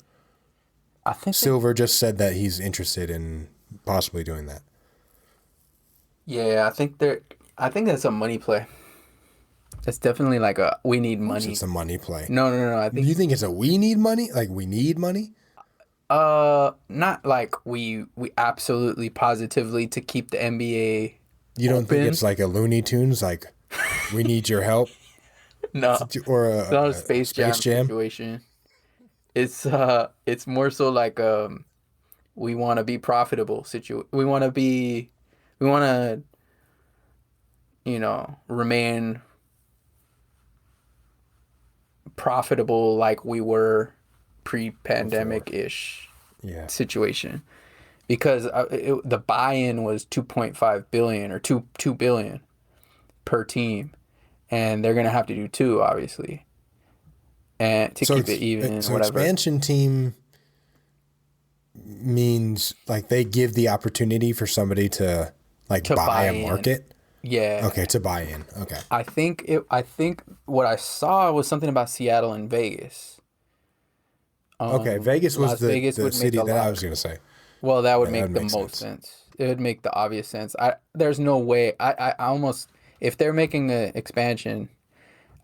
I think Silver just said that he's interested in possibly doing that? Yeah, I think that's a money play. It's definitely like we need money. It's a money play. No. I think you think it's a we need money? Like we need money? Not like we absolutely positively to keep the NBA. You don't open. think it's like a Looney Tunes? Like we need your help? No, or it's not a Space Jam situation. It's more so like we want to be profitable we want to remain profitable like we were pre-pandemic ish situation, because the buy-in was 2.5 billion or 2 billion per team, and they're gonna have to do 2 obviously, and to keep it even. So whatever. Expansion team means like they give the opportunity for somebody to buy a market. Yeah. Okay, to buy in. Okay. I think what I saw was something about Seattle and Vegas. Okay, Vegas was Las the Vegas would city make that I was going to say. Well, that would make would the make most sense. It would make the obvious sense. There's no way. I almost, if they're making an expansion,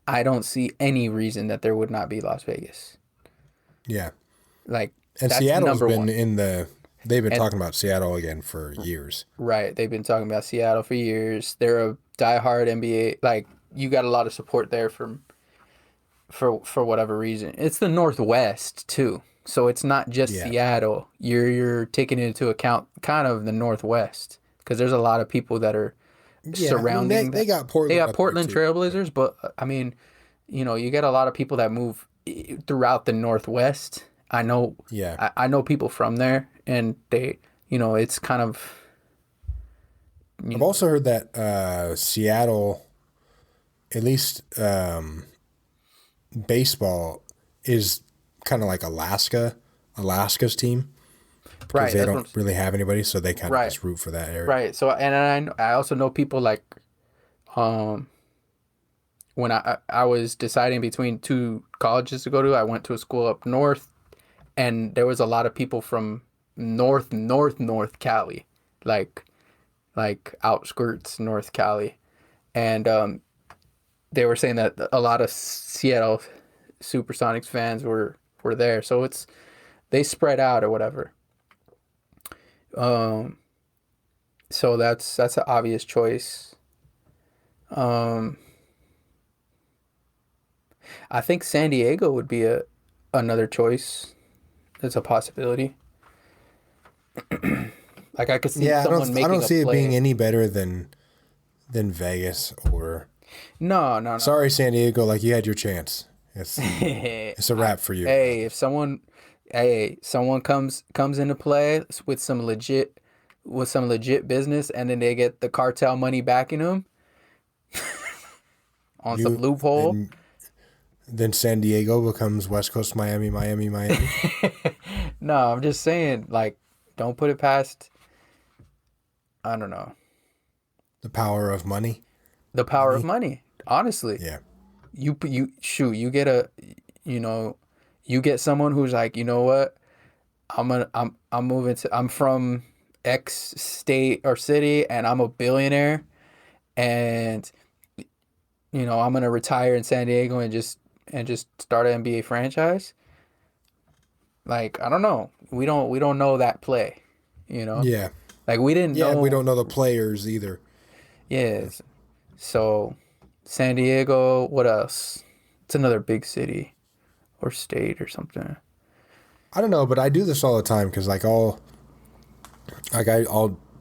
I don't see any reason that there would not be Las Vegas. Yeah. Like, and that's Seattle's been one. they've been talking about Seattle again for years. Right. They've been talking about Seattle for years. They're a diehard NBA. Like, you got a lot of support there for whatever reason. It's the Northwest too. So it's not just Seattle. You're taking into account kind of the Northwest, because there's a lot of people that are surrounding. I mean, they got Portland. They got Portland Trailblazers, but I mean, you get a lot of people that move throughout the Northwest. I know. Yeah. I know people from there, and they, it's kind of. I've also heard that Seattle, at least baseball, is kind of like Alaska's team. Because Right, they that's don't really have anybody, so they kind of Right. just root for that area. Right. So, and I also know people like, when I was deciding between two colleges to go to, I went to a school up north, and there was a lot of people from north Cali, like outskirts North Cali, and they were saying that a lot of Seattle Supersonics fans were there. So they spread out or whatever. So that's an obvious choice. I think San Diego would be another choice. It's a possibility. Like I could see someone making I don't see a it play. being any better than Vegas or. No. Sorry, San Diego. Like you had your chance. It's a wrap for you. Hey, if someone comes into play with some legit business, and then they get the cartel money backing them on some loophole. Then San Diego becomes West Coast Miami. No, I'm just saying, like, don't put it past. I don't know. The power of money. The power of money. Honestly. Yeah. You get someone who's like, you know what? I'm from X state or city, and I'm a billionaire, and I'm gonna retire in San Diego and just start an NBA franchise. Like, I don't know. We don't know that play, Yeah. Like we didn't know. Yeah, we don't know the players either. Yes. So, San Diego, what else? It's another big city or state or something. I don't know, but I do this all the time because I'll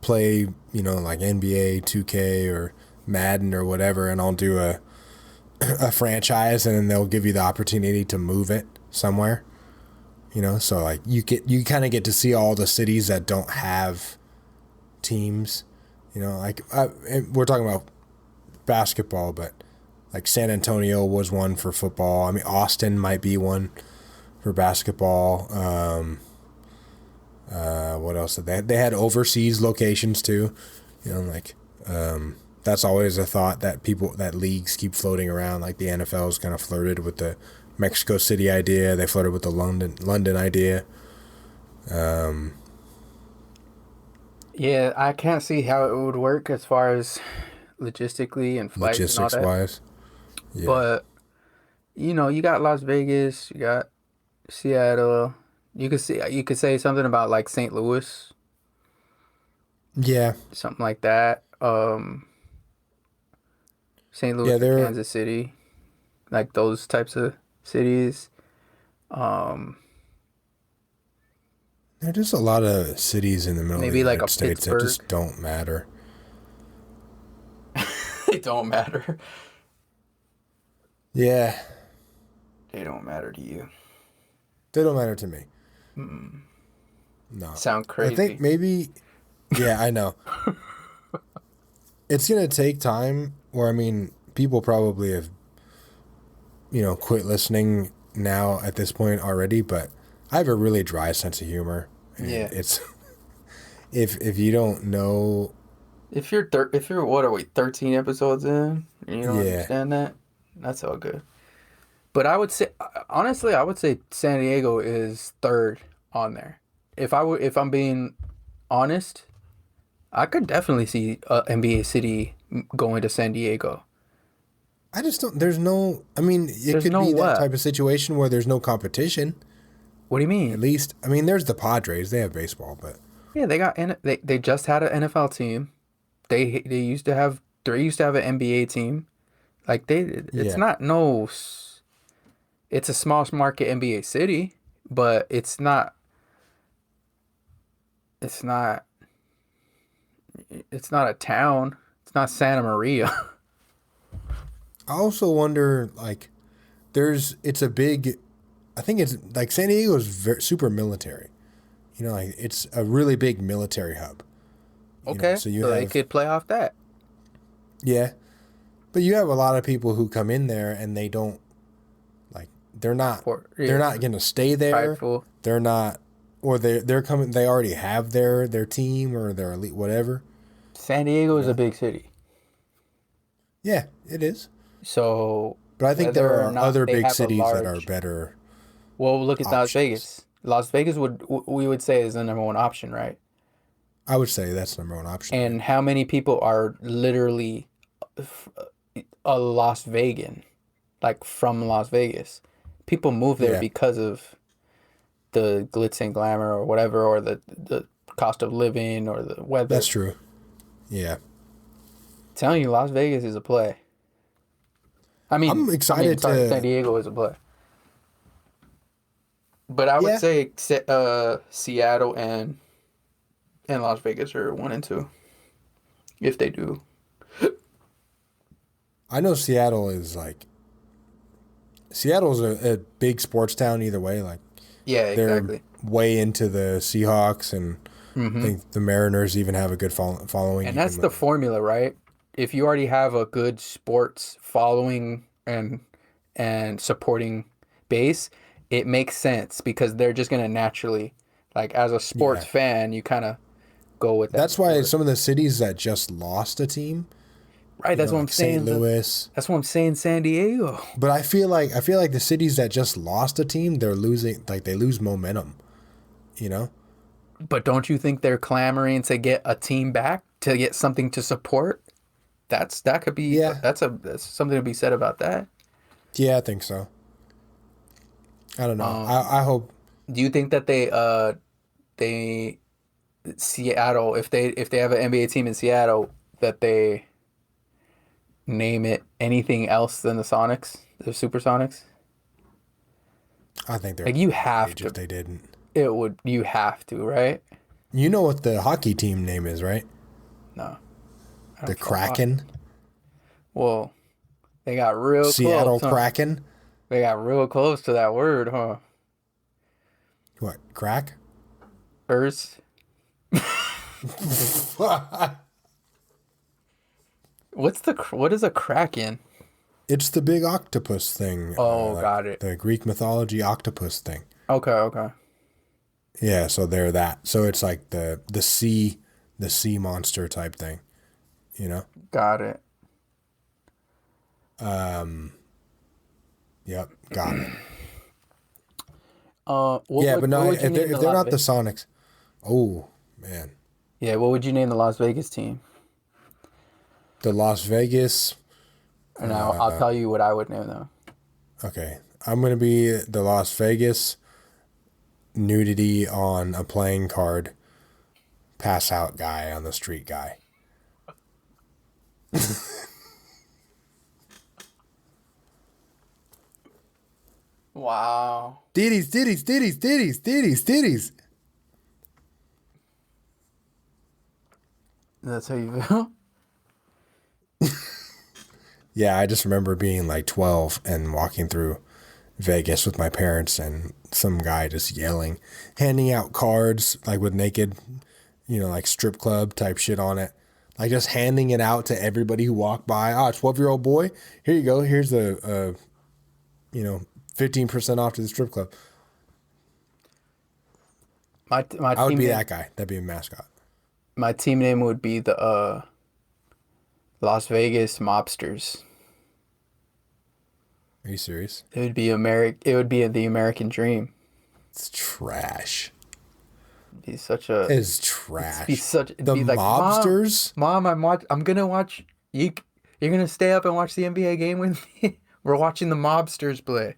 play, like NBA 2K or Madden or whatever, and I'll do a franchise, and then they'll give you the opportunity to move it somewhere. So like you kind of get to see all the cities that don't have teams. We're talking about basketball, but like San Antonio was one for football. I mean, Austin might be one for basketball. What else did they have? They had overseas locations too. That's always a thought that leagues keep floating around. Like the NFL's kind of flirted with the Mexico City idea. They flirted with the London idea. Yeah, I can't see how it would work as far as logistically and flights and all that. Wise. Yeah. But you got Las Vegas, you got Seattle. You could say something about like St. Louis. Yeah. Something like that. St. Louis, Kansas City, like those types of cities. There's just a lot of cities in the middle of the United States that just don't matter. They don't matter. Yeah. They don't matter to you. They don't matter to me. No. Sound crazy. I think maybe, yeah, I know. It's going to take time where, people probably have, quit listening now at this point already, but I have a really dry sense of humor. And yeah. It's, if you don't know. If you're what are we, 13 episodes in, and you don't understand that, that's all good. But I would say, honestly, San Diego is third on there. If I'm being honest, I could definitely see NBA city going to San Diego. I just don't. There's no. It could be that type of situation where there's no competition. What do you mean? At least, there's the Padres. They have baseball, but yeah, they just had an NFL team. They used to have an NBA team. Like it's not no. It's a small market NBA city, but it's not. It's not a town. It's not Santa Maria. I also wonder, like, it's a big, I think it's, like, San Diego is super military. It's a really big military hub. Okay, so they could play off that. Yeah. But you have a lot of people who come in there and they don't, like, they're not Yeah. they're not going to stay there. Prideful. They're not, or they're coming. They already have their team or their elite, whatever. San Diego is a big city. Yeah, it is. So, But I think there whether or are not other they big have a cities that are large- better. Well, look at Las options. Vegas. Las Vegas we would say is the number one option, right? I would say that's the number one option. And how many people are literally a Las Vegan, like from Las Vegas? People move there Yeah. because of the glitz and glamour or whatever, or the cost of living or the weather. That's true. Yeah. Telling you, Las Vegas is a play. I'm excited to- San Diego is a play. But I would Yeah. say Seattle and Las Vegas are 1 and 2. If they do. I know Seattle's a big sports town either way. Like Yeah, they're exactly. way into the Seahawks, and I think the Mariners even have a good following. And that's even the with- formula, right? If you already have a good sports following and supporting base, it makes sense because they're just going to naturally, like as a sports fan, you kind of go with that. That's why some of the cities that just lost a team, Right, that's what I'm like saying. St. Louis. That's what I'm saying, San Diego. But I feel like the cities that just lost a team, they're losing, like they lose momentum. You know? But don't you think they're clamoring to get a team back, to get something to support? That could be that's something to be said about that. Yeah, I think so. I don't know. I hope. Do you think that they Seattle, if they have an NBA team in Seattle, that they name it anything else than the Sonics, the Supersonics? I think they're Like you have to. if they didn't. You have to, right? You know what the hockey team name is, right? No. The Kraken. Well, they got real Seattle close. Huh? Kraken. They got real close to that word, huh? What? Crack? Ers. What is a kraken? It's the big octopus thing. Oh, got it. The Greek mythology octopus thing. Okay. Yeah, so they're that. So it's like the sea monster type thing. You know? Got it. Yep, got it. What yeah, would- but no, what would you if name they're not the Las Sonics, oh man, Yeah, what would you name the Las Vegas team? the Las Vegas. And I'll tell you what I would name them. Okay, I'm gonna be the Las Vegas nudity on a playing card, pass out guy on the street guy. Wow. Titties. That's how you feel? Yeah, I just remember being like 12 and walking through Vegas with my parents and some guy just yelling, handing out cards like with naked, like strip club type shit on it. Like just handing it out to everybody who walked by. Oh, 12-year-old boy, here you go. Here's a 15% off to the strip club. My I would team be name, that guy. That'd be a mascot. My team name would be the Las Vegas Mobsters. Are you serious? It would be the American Dream. It's trash. It'd be such a It's trash. it'd The be like, mobsters? Mom, I'm gonna watch you. You're gonna stay up and watch the NBA game with me. We're watching the Mobsters play.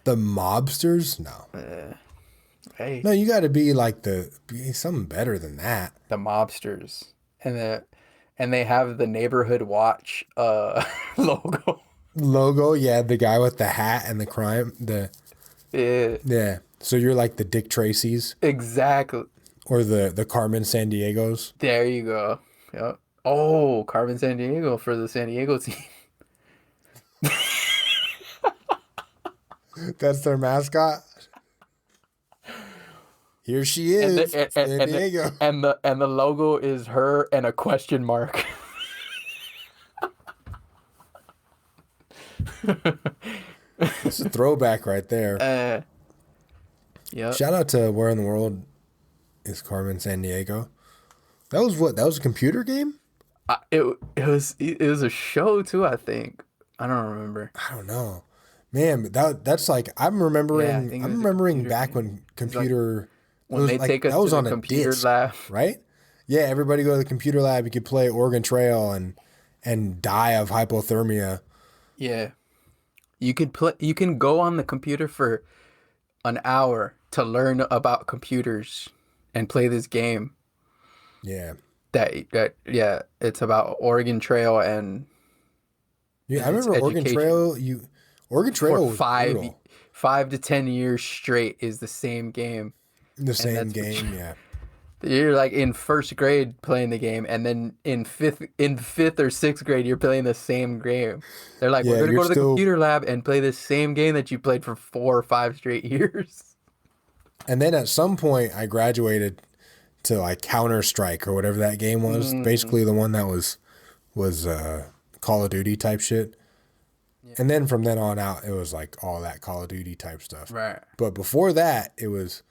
The mobsters? No. Hey, No, you got to be like be something better than that. the Mobsters, and they have the Neighborhood Watch logo. Logo, yeah, the guy with the hat and the crime, Yeah, yeah. So you're like the Dick Tracy's exactly. or the Carmen San Diegos. There you go. Yep. Oh, Carmen San Diego for the San Diego team. That's their mascot. Here she is, San Diego. And the logo is her and a question mark. That's a throwback right there. Yeah. Shout out to Where in the World is Carmen Sandiego. That was what? That was a computer game? It was a show too, I think. I don't remember. I don't know. Man, but that's like I'm remembering back when computer when they take us to the computer lab, right? Yeah, everybody go to the computer lab. You could play Oregon Trail and die of hypothermia. Yeah, you can go on the computer for an hour to learn about computers and play this game. Yeah. It's about Oregon Trail and. Yeah, I remember Oregon Trail. Oregon Trail was 5 to 10 years straight is the same game. The same game, yeah. You're like in first grade playing the game, and then in fifth or sixth grade you're playing the same game. They're like, we're gonna go to the computer lab and play the same game that you played for 4 or 5 straight years. And then at some point I graduated to like Counter-Strike or whatever that game was. Basically the one that was Call of Duty type shit. Yeah. And then from then on out, it was like all that Call of Duty type stuff. Right. But before that, it was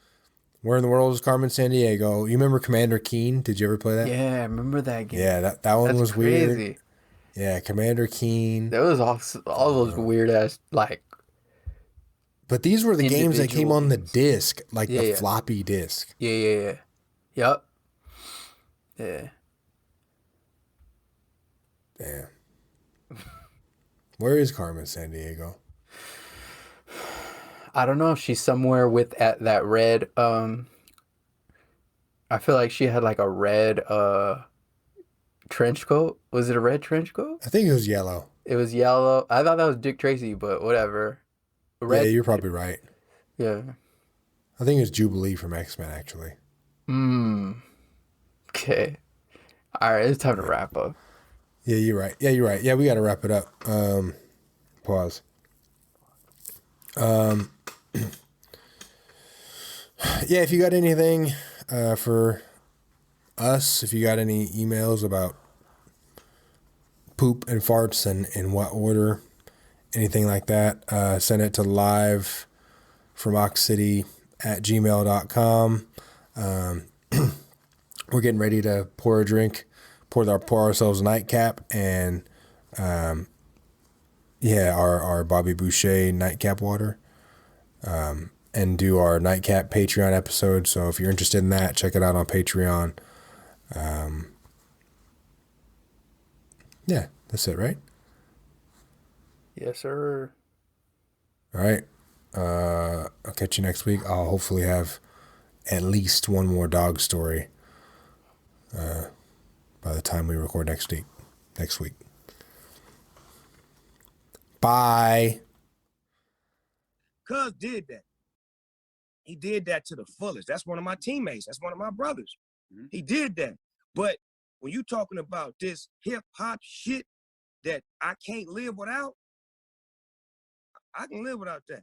Where in the World is Carmen Sandiego. You remember Commander Keen? Did you ever play that? Yeah, I remember that game. Yeah, that one was crazy. Weird. Yeah, Commander Keen. That was all those weird ass like. But these were the games that came on the disc, like the floppy disc. Yeah. Yep. Yeah. Damn. Where is Carmen Sandiego? I don't know. She's somewhere at that red. I feel like she had like a red trench coat. Was it a red trench coat? I think it was yellow. It was yellow. I thought that was Dick Tracy, but whatever. Yeah, you're probably right. Yeah. I think it's Jubilee from X-Men, actually. Okay. All right, it's time to wrap up. Yeah, you're right. Yeah, we got to wrap it up. Pause. Yeah, if you got anything for us, if you got any emails about poop and farts and in what order, anything like that, send it to livefromoxcity@gmail.com. We're getting ready to pour ourselves a nightcap and our Bobby Boucher nightcap water, and do our nightcap Patreon episode. So if you're interested in that, check it out on Patreon. Yeah, that's it, right? Yes, sir. All right. I'll catch you next week. I'll hopefully have at least one more dog story by the time we record next week. Bye. Cuz did that. He did that to the fullest. That's one of my teammates. That's one of my brothers. He did that. But when you talking about this hip hop shit that I can't live without, I can live without that.